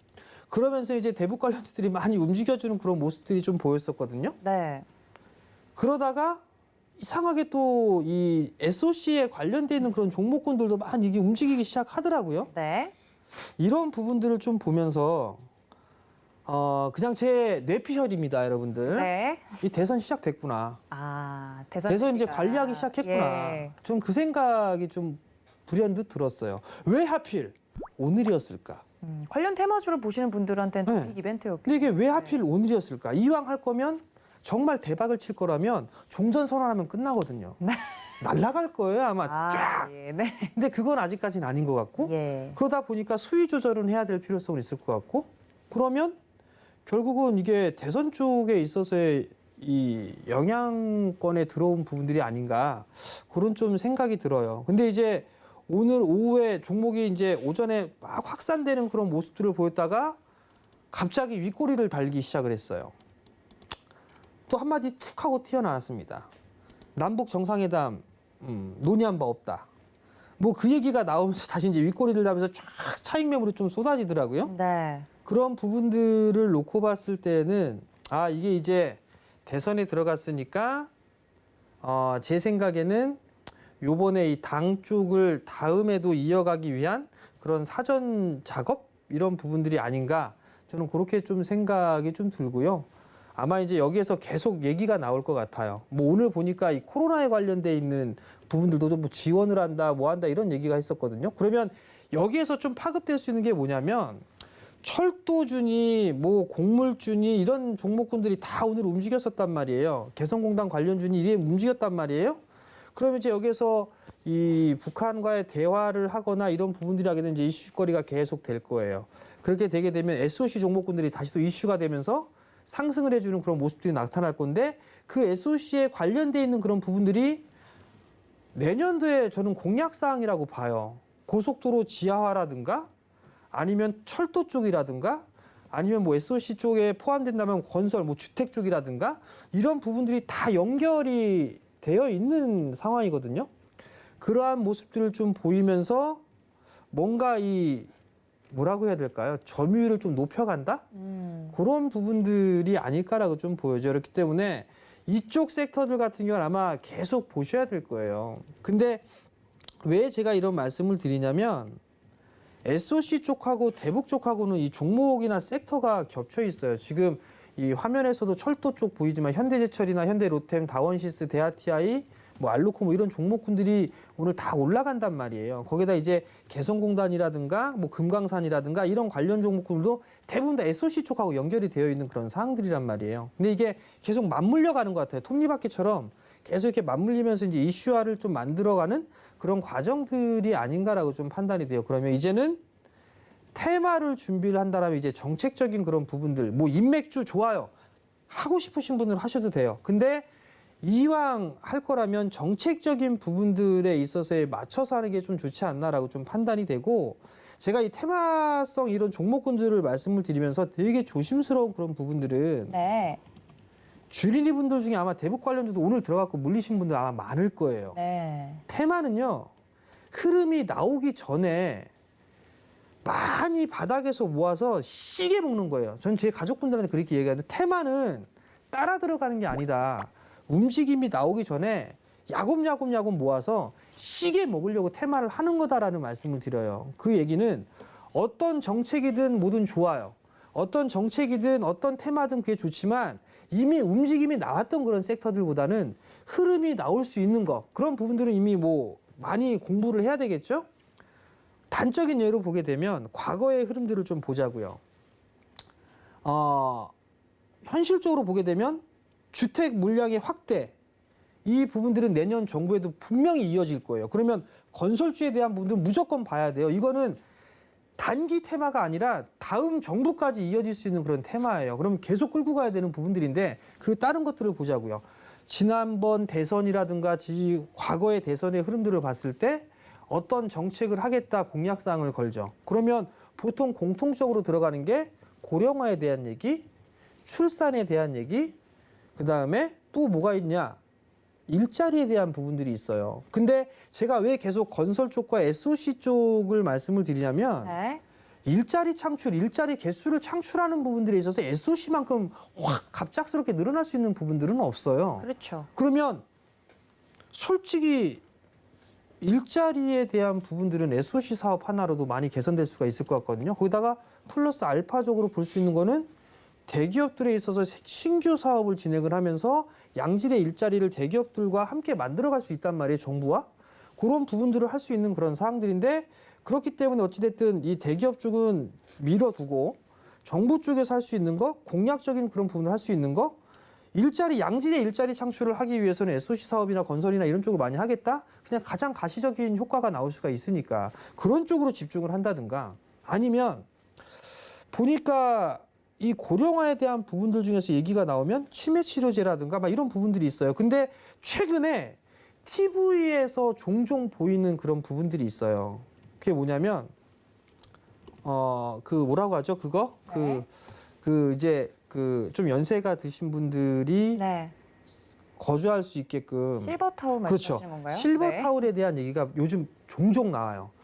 그러면서 이제 대북 관련주들이 많이 움직여주는 그런 모습들이 좀 보였었거든요. 네. 그러다가 이상하게 또 이 SOC에 관련돼 있는 그런 종목군들도 많이 이게 움직이기 시작하더라고요. 네. 이런 부분들을 좀 보면서 그냥 제 뇌피셜입니다, 여러분들. 네. 이 대선 시작됐구나. 아, 대선 대선 이제 얘기가. 관리하기 시작했구나. 예. 좀 그 생각이 좀 불현듯 들었어요. 왜 하필 오늘이었을까? 관련 테마주를 보시는 분들한테는 네. 좀 빅 이벤트였겠죠. 근데 이게 왜 하필 오늘이었을까? 이왕 할 거면 정말 대박을 칠 거라면 종전 선언하면 끝나거든요. 날아갈 거예요, 아마 쫙. 예, 네. 근데 그건 아직까지는 아닌 것 같고 예. 그러다 보니까 수위 조절은 해야 될 필요성은 있을 것 같고 그러면 결국은 이게 대선 쪽에 있어서의 이 영향권에 들어온 부분들이 아닌가 그런 좀 생각이 들어요. 근데 이제 오늘 오후에 종목이 이제 오전에 막 확산되는 그런 모습들을 보였다가 갑자기 윗꼬리를 달기 시작을 했어요. 또 한마디 툭 하고 튀어나왔습니다. 남북 정상회담 논의한 바 없다. 뭐 그 얘기가 나오면서 다시 이제 윗꼬리를 달면서 쫙 차익 매물이 좀 쏟아지더라고요. 네. 그런 부분들을 놓고 봤을 때는 아 이게 이제 대선에 들어갔으니까 제 생각에는 요번에 이 당 쪽을 다음에도 이어가기 위한 그런 사전 작업 이런 부분들이 아닌가 저는 그렇게 좀 생각이 좀 들고요. 아마 이제 여기에서 계속 얘기가 나올 것 같아요. 뭐 오늘 보니까 이 코로나에 관련돼 있는 부분들도 좀 뭐 지원을 한다, 뭐 한다 이런 얘기가 있었거든요. 그러면 여기에서 좀 파급될 수 있는 게 뭐냐면 철도준이, 뭐 곡물준이 이런 종목군들이 다 오늘 움직였었단 말이에요. 개성공단 관련준이 이게 움직였단 말이에요. 그러면 이제 여기에서 이 북한과의 대화를 하거나 이런 부분들이 하게 되면 이제 이슈거리가 계속 될 거예요. 그렇게 되게 되면 SOC 종목군들이 다시 또 이슈가 되면서 상승을 해주는 그런 모습들이 나타날 건데 그 SOC에 관련돼 있는 그런 부분들이 내년도에 저는 공약사항이라고 봐요. 고속도로 지하화라든가 아니면 철도 쪽이라든가 아니면 뭐 SOC 쪽에 포함된다면 건설, 뭐 주택 쪽이라든가 이런 부분들이 다 연결이 되어 있는 상황이거든요. 그러한 모습들을 좀 보이면서 뭔가 이 뭐라고 해야 될까요? 점유율을 좀 높여간다? 그런 부분들이 아닐까라고 좀 보여져요. 그렇기 때문에 이쪽 섹터들 같은 경우는 아마 계속 보셔야 될 거예요. 근데 왜 제가 이런 말씀을 드리냐면 SOC 쪽하고 대북 쪽하고는 이 종목이나 섹터가 겹쳐 있어요. 지금 이 화면에서도 철도 쪽 보이지만 현대제철이나 현대로템, 다원시스, 대하TI, 뭐 알루코 뭐 이런 종목군들이 오늘 다 올라간단 말이에요. 거기다 이제 개성공단이라든가 뭐 금강산이라든가 이런 관련 종목군들도 대부분 다 SOC 쪽하고 연결이 되어 있는 그런 사항들이란 말이에요. 근데 이게 계속 맞물려 가는 것 같아요. 톱니바퀴처럼 계속 이렇게 맞물리면서 이제 이슈화를 좀 만들어가는 그런 과정들이 아닌가라고 좀 판단이 돼요. 그러면 이제는 테마를 준비를 한다라면 이제 정책적인 그런 부분들, 뭐 인맥주 좋아요. 하고 싶으신 분은 하셔도 돼요. 근데 이왕 할 거라면 정책적인 부분들에 있어서에 맞춰서 하는 게 좀 좋지 않나라고 좀 판단이 되고 제가 이 테마성 이런 종목군들을 말씀을 드리면서 되게 조심스러운 그런 부분들은 네. 주린이 분들 중에 아마 대북 관련주도 오늘 들어갔고 물리신 분들 아마 많을 거예요. 네. 테마는요, 흐름이 나오기 전에 많이 바닥에서 모아서 시게 먹는 거예요. 전 제 가족분들한테 그렇게 얘기하는데 테마는 따라 들어가는 게 아니다. 움직임이 나오기 전에 야곱야곱 모아서 시게 먹으려고 테마를 하는 거다라는 말씀을 드려요. 그 얘기는 어떤 정책이든 뭐든 좋아요. 어떤 정책이든 어떤 테마든 그게 좋지만 이미 움직임이 나왔던 그런 섹터들보다는 흐름이 나올 수 있는 거 그런 부분들은 이미 뭐 많이 공부를 해야 되겠죠. 단적인 예로 보게 되면 과거의 흐름들을 좀 보자고요. 현실적으로 보게 되면 주택 물량의 확대 이 부분들은 내년 정부에도 분명히 이어질 거예요. 그러면 건설주에 대한 부분들은 무조건 봐야 돼요. 이거는 단기 테마가 아니라 다음 정부까지 이어질 수 있는 그런 테마예요. 그럼 계속 끌고 가야 되는 부분들인데 그 다른 것들을 보자고요. 지난번 대선이라든가 과거의 대선의 흐름들을 봤을 때 어떤 정책을 하겠다 공약사항을 걸죠. 그러면 보통 공통적으로 들어가는 게 고령화에 대한 얘기, 출산에 대한 얘기, 그다음에 또 뭐가 있냐? 일자리에 대한 부분들이 있어요. 근데 제가 왜 계속 건설 쪽과 SOC 쪽을 말씀을 드리냐면 네. 일자리 창출, 일자리 개수를 창출하는 부분들에 있어서 SOC만큼 확 갑작스럽게 늘어날 수 있는 부분들은 없어요. 그렇죠. 그러면 솔직히 일자리에 대한 부분들은 SOC 사업 하나로도 많이 개선될 수가 있을 것 같거든요. 거기다가 플러스 알파적으로 볼 수 있는 거는 대기업들에 있어서 신규 사업을 진행을 하면서 양질의 일자리를 대기업들과 함께 만들어갈 수 있단 말이에요, 정부와. 그런 부분들을 할 수 있는 그런 사항들인데 그렇기 때문에 어찌됐든 이 대기업 쪽은 밀어두고 정부 쪽에서 할 수 있는 거, 공약적인 그런 부분을 할 수 있는 거, 양질의 일자리 창출을 하기 위해서는 SOC 사업이나 건설이나 이런 쪽을 많이 하겠다? 그냥 가장 가시적인 효과가 나올 수가 있으니까 그런 쪽으로 집중을 한다든가 아니면 보니까 이 고령화에 대한 부분들 중에서 얘기가 나오면 치매 치료제라든가 막 이런 부분들이 있어요. 근데 최근에 TV에서 종종 보이는 그런 부분들이 있어요. 그게 뭐냐면 그 뭐라고 하죠? 그거? 네. 이제 좀 연세가 드신 분들이 네. 거주할 수 있게끔 실버타운 그렇죠. 말씀하시는 건가요? 네. 실버타운에 대한 얘기가 요즘 종종 나와요.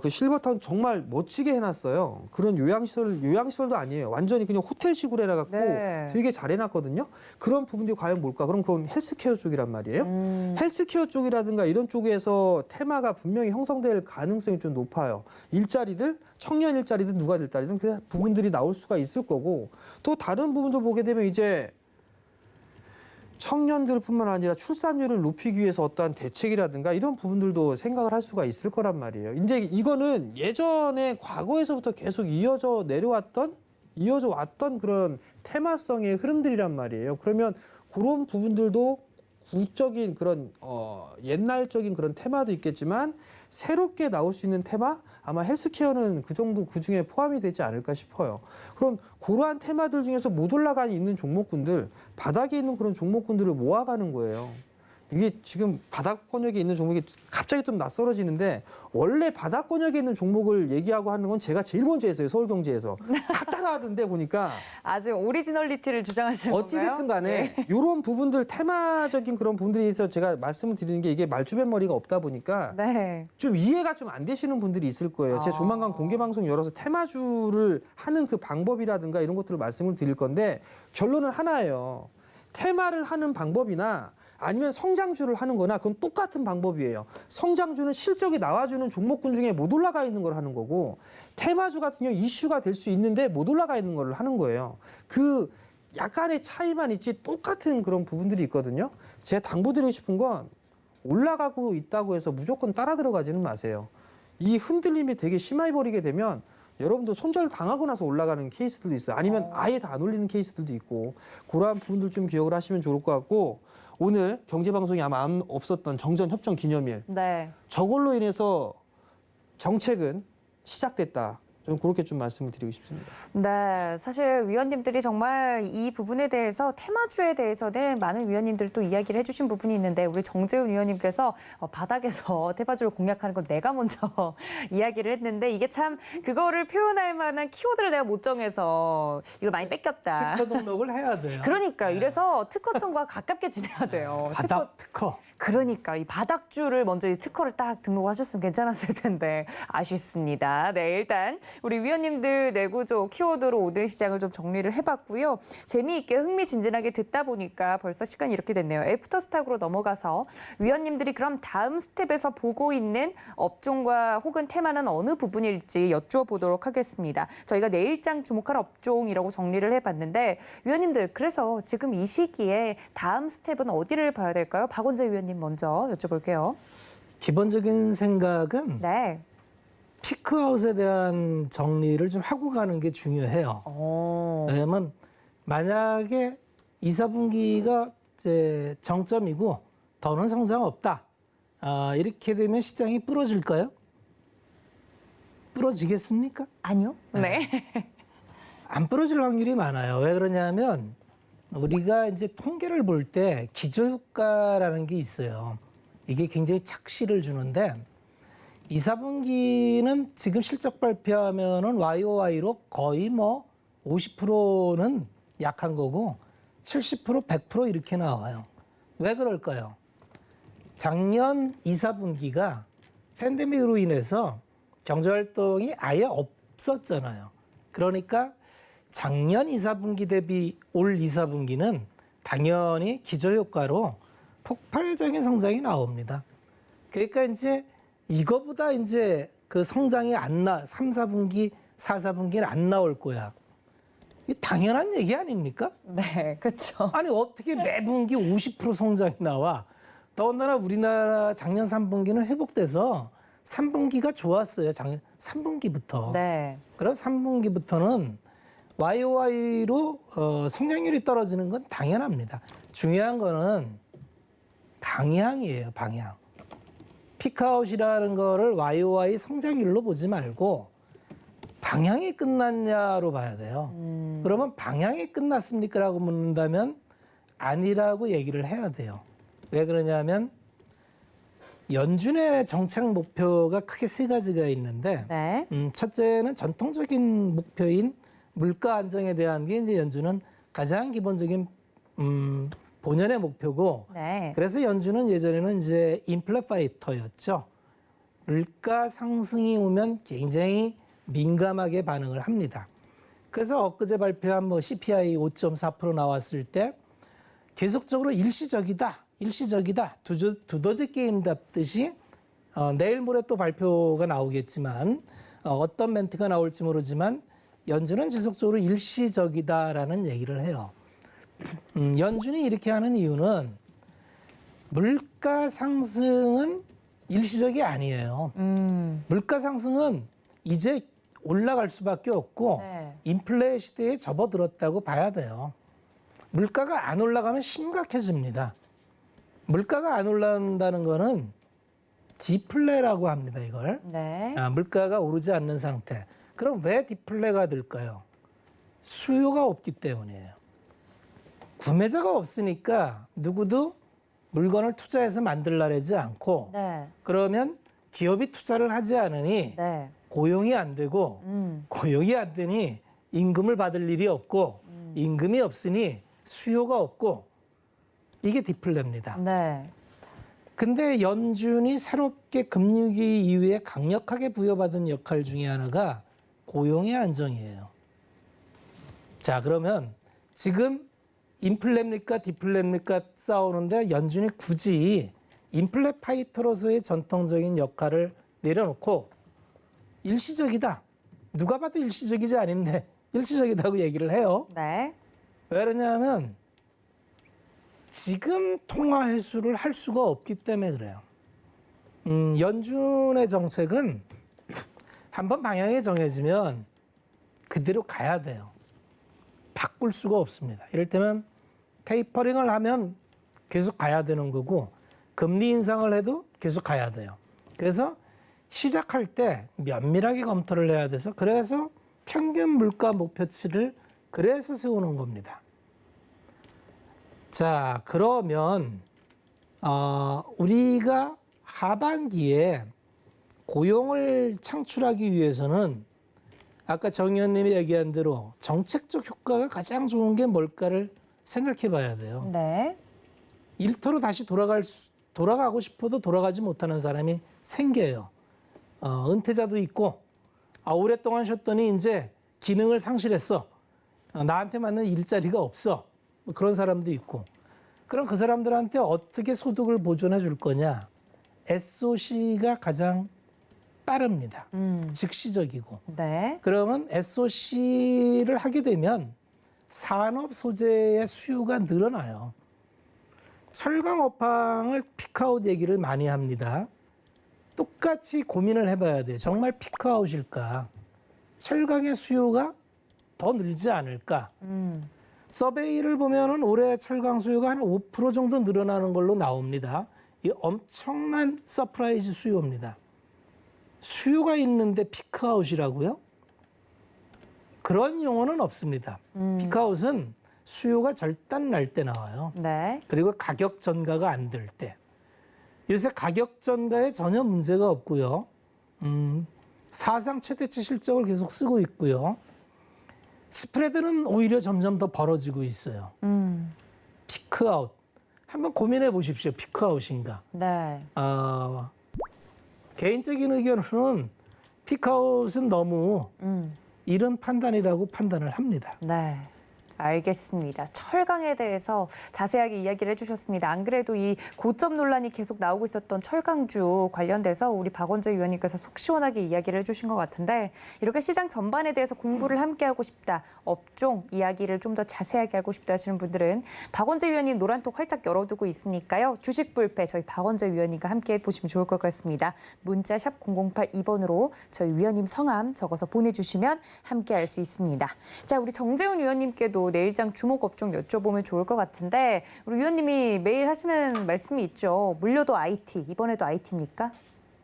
그 실버타운 정말 멋지게 해놨어요. 그런 요양시설도 아니에요. 완전히 그냥 호텔식으로 해놔갖고 네. 되게 잘 해놨거든요. 그런 부분들이 과연 뭘까? 그럼 그건 헬스케어 쪽이란 말이에요. 헬스케어 쪽이라든가 이런 쪽에서 테마가 분명히 형성될 가능성이 좀 높아요. 일자리들, 청년 일자리든 누가 일자리든 그 부분들이 나올 수가 있을 거고 또 다른 부분도 보게 되면 이제 청년들뿐만 아니라 출산율을 높이기 위해서 어떠한 대책이라든가 이런 부분들도 생각을 할 수가 있을 거란 말이에요. 이제 이거는 예전에 과거에서부터 계속 이어져 왔던 그런 테마성의 흐름들이란 말이에요. 그러면 그런 부분들도 구적인 그런 옛날적인 그런 테마도 있겠지만 새롭게 나올 수 있는 테마 아마 헬스케어는 그 정도 그 중에 포함이 되지 않을까 싶어요. 그럼 그러한 테마들 중에서 못 올라가 있는 종목군들 바닥에 있는 그런 종목군들을 모아가는 거예요. 이게 지금 바닥권역에 있는 종목이 갑자기 좀 낯설어지는데 원래 바닥권역에 있는 종목을 얘기하고 하는 건 제가 제일 먼저 했어요. 서울경제에서. 다 따라하던데 보니까. 아주 오리지널리티를 주장하시는 건가요? 어찌됐든 간에 이런 부분들 테마적인 그런 부분들에 대해서 제가 말씀을 드리는 게 이게 말주변 머리가 없다 보니까 네. 좀 이해가 좀 안 되시는 분들이 있을 거예요. 제가 조만간 공개방송 열어서 테마주를 하는 그 방법이라든가 이런 것들을 말씀을 드릴 건데 결론은 하나예요. 테마를 하는 방법이나 아니면 성장주를 하는 거나 그건 똑같은 방법이에요. 성장주는 실적이 나와주는 종목군 중에 못 올라가 있는 걸 하는 거고 테마주 같은 경우 이슈가 될 수 있는데 못 올라가 있는 걸 하는 거예요. 그 약간의 차이만 있지 똑같은 그런 부분들이 있거든요. 제가 당부드리고 싶은 건 올라가고 있다고 해서 무조건 따라 들어가지는 마세요. 이 흔들림이 되게 심해 버리게 되면 여러분도 손절 당하고 나서 올라가는 케이스들도 있어요. 아니면 아예 다 안 올리는 케이스들도 있고 그러한 부분들 좀 기억을 하시면 좋을 것 같고 오늘 경제방송이 아마 없었던 정전협정 기념일 네. 저걸로 인해서 정책은 시작됐다. 저는 그렇게 좀 말씀을 드리고 싶습니다. 네, 사실 위원님들이 정말 이 부분에 대해서 테마주에 대해서는 많은 위원님들이 또 이야기를 해주신 부분이 있는데 우리 정재훈 위원님께서 바닥에서 테마주를 공략하는 건 내가 먼저 이야기를 했는데 이게 참 그거를 표현할 만한 키워드를 내가 못 정해서 이걸 많이 뺏겼다. 특허 등록을 해야 돼요. 그러니까 이래서 특허청과 가깝게 지내야 돼요. 바닥 특허. 그러니까 이 바닥주를 먼저 이 특허를 딱 등록하셨으면 괜찮았을 텐데 아쉽습니다. 네, 일단 우리 위원님들 내구조 키워드로 오늘 시장을 좀 정리를 해봤고요. 재미있게 흥미진진하게 듣다 보니까 벌써 시간이 이렇게 됐네요. 애프터스탁으로 넘어가서 위원님들이 그럼 다음 스텝에서 보고 있는 업종과 혹은 테마는 어느 부분일지 여쭈어보도록 하겠습니다. 저희가 내일장 주목할 업종이라고 정리를 해봤는데 위원님들 그래서 지금 이 시기에 다음 스텝은 어디를 봐야 될까요? 박원재 위원님 먼저 여쭤볼게요. 기본적인 생각은 네. 피크아웃에 대한 정리를 좀 하고 가는 게 중요해요. 왜냐하면 만약에 2, 4분기가 이제 정점이고 더는 성장 없다. 이렇게 되면 시장이 부러질까요? 부러지겠습니까? 아니요. 네. 안 부러질 확률이 많아요. 왜 그러냐면 우리가 이제 통계를 볼 때 기저효과라는 게 있어요. 이게 굉장히 착시를 주는데 2, 4분기는 지금 실적 발표하면은 YOY로 거의 뭐 50%는 약한 거고 70%, 100% 이렇게 나와요. 왜 그럴까요? 작년 2, 4분기가 팬데믹으로 인해서 경제활동이 아예 없었잖아요. 그러니까 작년 2, 4분기 대비 올 2, 4분기는 당연히 기저효과로 폭발적인 성장이 나옵니다. 그러니까 이제 이거보다 이제 그 성장이 3, 4분기, 4, 4분기는 안 나올 거야. 이 당연한 얘기 아닙니까? 네, 그렇죠. 아니 어떻게 매분기 50% 성장이 나와? 더군다나 우리나라 작년 3분기는 회복돼서 3분기가 좋았어요. 작년 3분기부터. 네. 그럼 3분기부터는 YOY로 성장률이 떨어지는 건 당연합니다. 중요한 거는 방향이에요, 방향. 피크아웃이라는 거를 YOY 성장률로 보지 말고 방향이 끝났냐로 봐야 돼요. 그러면 방향이 끝났습니까? 라고 묻는다면 아니라고 얘기를 해야 돼요. 왜 그러냐면 연준의 정책 목표가 크게 세 가지가 있는데 네. 첫째는 전통적인 목표인 물가 안정에 대한 게 이제 연준은 가장 기본적인 본연의 목표고 네. 그래서 연준은 예전에는 이제 인플레 파이터였죠. 물가 상승이 오면 굉장히 민감하게 반응을 합니다. 그래서 엊그제 발표한 뭐 CPI 5.4% 나왔을 때 계속적으로 일시적이다. 두더지 게임 답듯이 내일 모레 또 발표가 나오겠지만 어떤 멘트가 나올지 모르지만 연준은 지속적으로 일시적이다라는 얘기를 해요. 연준이 이렇게 하는 이유는 물가 상승은 일시적이 아니에요. 물가 상승은 이제 올라갈 수밖에 없고 네. 인플레 시대에 접어들었다고 봐야 돼요. 물가가 안 올라가면 심각해집니다. 물가가 안 올라간다는 거는 디플레라고 합니다, 이걸. 네. 물가가 오르지 않는 상태. 그럼 왜 디플레가 될까요? 수요가 없기 때문이에요. 구매자가 없으니까 누구도 물건을 투자해서 만들라지 않고 네. 그러면 기업이 투자를 하지 않으니 네. 고용이 안 되고 고용이 안 되니 임금을 받을 일이 없고 임금이 없으니 수요가 없고 이게 디플레입니다. 네. 근데 연준이 새롭게 금융위기 이후에 강력하게 부여받은 역할 중에 하나가 고용의 안정이에요. 자, 그러면 지금 인플레입니까 디플레입니까 싸우는데 연준이 굳이 인플레 파이터로서의 전통적인 역할을 내려놓고 일시적이다. 누가 봐도 일시적이지 않은데 일시적이다고 얘기를 해요. 네. 왜 그러냐면 지금 통화 회수를 할 수가 없기 때문에 그래요. 연준의 정책은 한번 방향이 정해지면 그대로 가야 돼요. 바꿀 수가 없습니다. 이를테면 테이퍼링을 하면 계속 가야 되는 거고 금리 인상을 해도 계속 가야 돼요. 그래서 시작할 때 면밀하게 검토를 해야 돼서 그래서 평균 물가 목표치를 그래서 세우는 겁니다. 자, 그러면 우리가 하반기에 고용을 창출하기 위해서는 아까 정 의원님이 얘기한 대로 정책적 효과가 가장 좋은 게 뭘까를 생각해 봐야 돼요. 네. 일터로 다시 돌아가고 싶어도 돌아가지 못하는 사람이 생겨요. 은퇴자도 있고 오랫동안 쉬었더니 이제 기능을 상실했어. 나한테 맞는 일자리가 없어. 그런 사람도 있고. 그럼 그 사람들한테 어떻게 소득을 보존해 줄 거냐. SOC가 가장 빠릅니다. 즉시적이고. 네. 그러면 SOC를 하게 되면 산업 소재의 수요가 늘어나요. 철강 업황을 피크아웃 얘기를 많이 합니다. 똑같이 고민을 해봐야 돼요. 정말 피크아웃일까? 철강의 수요가 더 늘지 않을까? 서베이를 보면은 올해 철강 수요가 한 5% 정도 늘어나는 걸로 나옵니다. 이 엄청난 서프라이즈 수요입니다. 수요가 있는데 피크아웃이라고요? 그런 용어는 없습니다. 피크아웃은 수요가 절단 날 때 나와요. 네. 그리고 가격 전가가 안 될 때. 요새 가격 전가에 전혀 문제가 없고요. 사상 최대치 실적을 계속 쓰고 있고요. 스프레드는 오히려 점점 더 벌어지고 있어요. 피크아웃. 한번 고민해 보십시오. 피크아웃인가. 네. 개인적인 의견으로는 피크아웃은 너무 이런 판단이라고 판단을 합니다. 네. 알겠습니다. 철강에 대해서 자세하게 이야기를 해주셨습니다. 안 그래도 이 고점 논란이 계속 나오고 있었던 철강주 관련돼서 우리 박원재 위원님께서 속 시원하게 이야기를 해주신 것 같은데 이렇게 시장 전반에 대해서 공부를 함께 하고 싶다, 업종 이야기를 좀 더 자세하게 하고 싶다 하시는 분들은 박원재 위원님 노란톡 활짝 열어두고 있으니까요. 주식 불패 저희 박원재 위원님과 함께 보시면 좋을 것 같습니다. 문자 샵 0082번으로 저희 위원님 성함 적어서 보내주시면 함께 할 수 있습니다. 자, 우리 정재훈 위원님께도 내일장 주목 업종 여쭤보면 좋을 것 같은데 우리 위원님이 매일 하시는 말씀이 있죠. 물려도 IT, 이번에도 IT입니까?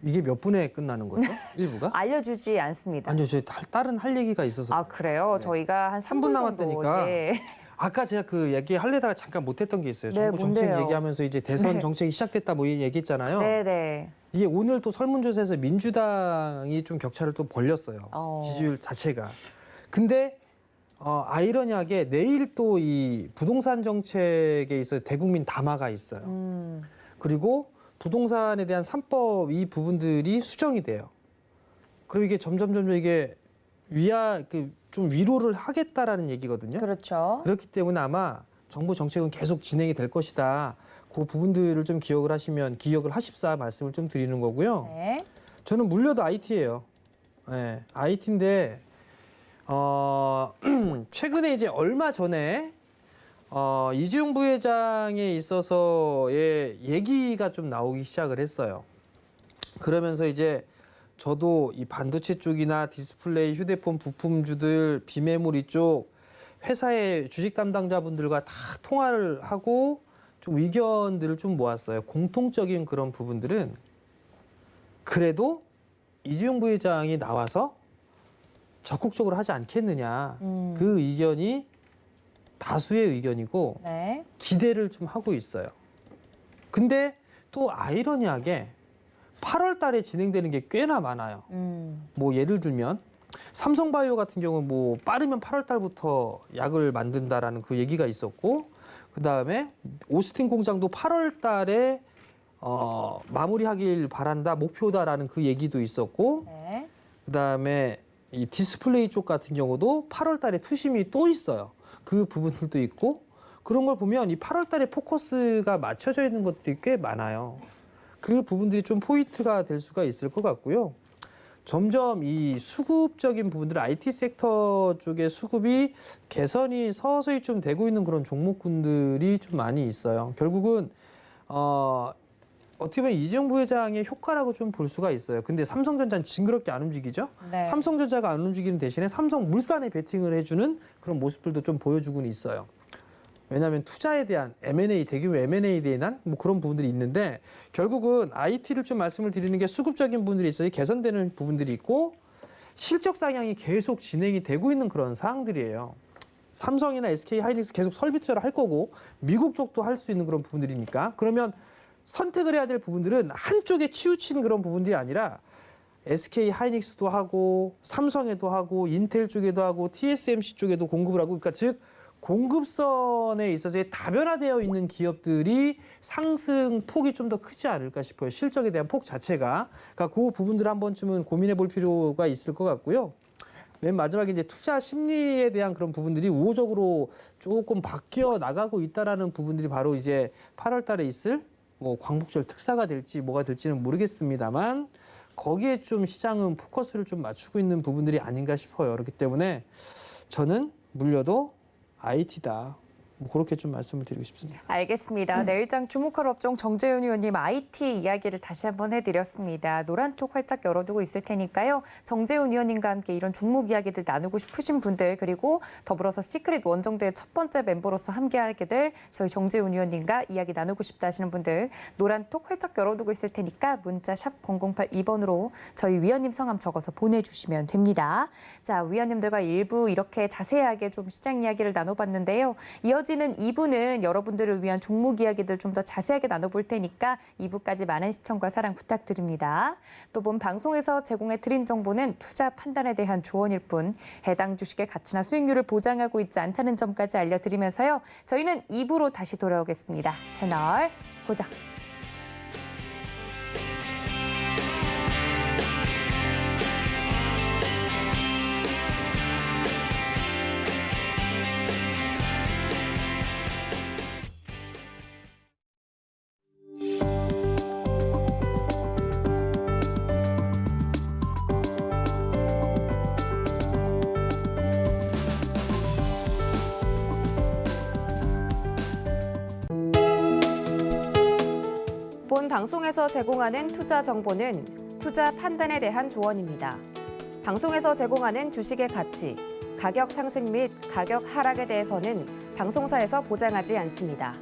이게 몇 분에 끝나는 거죠? 일부가? 알려주지 않습니다. 아니요, 저희 다른 할 얘기가 있어서. 아, 그래요? 네. 저희가 한 3분 남았다니까. 네. 아까 제가 그 얘기 하려다가 잠깐 못했던 게 있어요. 네, 정부 정책 뭔데요? 얘기하면서 이제 대선 네. 정책이 시작됐다 뭐 이 얘기했잖아요. 네네. 이게 오늘 또 설문조사에서 민주당이 좀 격차를 또 벌렸어요. 지지율 자체가. 근데 아이러니하게 내일 또 이 부동산 정책에 있어 대국민 담화가 있어요. 그리고 부동산에 대한 3법 이 부분들이 수정이 돼요. 그럼 이게 점점 이게 좀 위로를 하겠다라는 얘기거든요. 그렇죠. 그렇기 때문에 아마 정부 정책은 계속 진행이 될 것이다. 그 부분들을 좀 기억을 하십사 말씀을 좀 드리는 거고요. 네. 저는 물려도 IT예요. 네, IT인데 최근에 이제 얼마 전에 이재용 부회장에 있어서의 얘기가 좀 나오기 시작을 했어요. 그러면서 이제 저도 이 반도체 쪽이나 디스플레이, 휴대폰 부품주들, 비메모리 쪽 회사의 주식 담당자분들과 다 통화를 하고 좀 의견들을 좀 모았어요. 공통적인 그런 부분들은 그래도 이재용 부회장이 나와서 적극적으로 하지 않겠느냐. 그 의견이 다수의 의견이고 네. 기대를 좀 하고 있어요. 근데 또 아이러니하게 8월 달에 진행되는 게 꽤나 많아요. 뭐 예를 들면 삼성바이오 같은 경우는 뭐 빠르면 8월 달부터 약을 만든다라는 그 얘기가 있었고 그다음에 오스틴 공장도 8월 달에 마무리하길 바란다, 목표다라는 그 얘기도 있었고 네. 그다음에 이 디스플레이 쪽 같은 경우도 8월 달에 투심이 또 있어요. 그 부분들도 있고 그런 걸 보면 이 8월 달에 포커스가 맞춰져 있는 것들이 꽤 많아요. 그 부분들이 좀 포인트가 될 수가 있을 것 같고요. 점점 이 수급적인 부분들, IT 섹터 쪽의 수급이 개선이 서서히 좀 되고 있는 그런 종목군들이 좀 많이 있어요. 결국은 어떻게 보면 이재용 부회장의 효과라고 좀 볼 수가 있어요. 근데 삼성전자는 징그럽게 안 움직이죠. 네. 삼성전자가 안 움직이는 대신에 삼성물산에 베팅을 해주는 그런 모습들도 좀 보여주고는 있어요. 왜냐하면 투자에 대한 M&A, 대규모 M&A에 대한 뭐 그런 부분들이 있는데 결국은 IT를 좀 말씀을 드리는 게 수급적인 부분들이 있어요. 개선되는 부분들이 있고 실적 상향이 계속 진행이 되고 있는 그런 사항들이에요. 삼성이나 SK 하이닉스 계속 설비 투자를 할 거고 미국 쪽도 할 수 있는 그런 부분들이니까 그러면 선택을 해야 될 부분들은 한쪽에 치우친 그런 부분들이 아니라 SK 하이닉스도 하고 삼성에도 하고 인텔 쪽에도 하고 TSMC 쪽에도 공급을 하고 그러니까 즉 공급선에 있어서 다변화되어 있는 기업들이 상승 폭이 좀 더 크지 않을까 싶어요. 실적에 대한 폭 자체가. 그러니까 그 부분들을 한 번쯤은 고민해 볼 필요가 있을 것 같고요. 맨 마지막에 이제 투자 심리에 대한 그런 부분들이 우호적으로 조금 바뀌어 나가고 있다라는 부분들이 바로 이제 8월 달에 있을 뭐 광복절 특사가 될지 뭐가 될지는 모르겠습니다만 거기에 좀 시장은 포커스를 좀 맞추고 있는 부분들이 아닌가 싶어요. 그렇기 때문에 저는 물려도 IT다. 뭐 그렇게 좀 말씀을 드리고 싶습니다. 알겠습니다. 내일장 주목할 업종 정재훈 의원님 IT 이야기를 다시 한번 해드렸습니다. 노란톡 활짝 열어두고 있을 테니까요. 정재훈 의원님과 함께 이런 종목 이야기들 나누고 싶으신 분들 그리고 더불어서 시크릿 원정대의 첫 번째 멤버로서 함께하게 될 저희 정재훈 의원님과 이야기 나누고 싶다 하시는 분들 노란톡 활짝 열어두고 있을 테니까 문자 샵 0082번으로 저희 위원님 성함 적어서 보내주시면 됩니다. 자, 위원님들과 일부 이렇게 자세하게 좀 시장 이야기를 나눠봤는데요. 이어지는 이어지는 2부는 여러분들을 위한 종목 이야기들 좀 더 자세하게 나눠볼 테니까 2부까지 많은 시청과 사랑 부탁드립니다. 또 본 방송에서 제공해드린 정보는 투자 판단에 대한 조언일 뿐 해당 주식의 가치나 수익률을 보장하고 있지 않다는 점까지 알려드리면서요. 저희는 2부로 다시 돌아오겠습니다. 채널 고정. 본 방송에서 제공하는 투자 정보는 투자 판단에 대한 조언입니다. 방송에서 제공하는 주식의 가치, 가격 상승 및 가격 하락에 대해서는 방송사에서 보장하지 않습니다.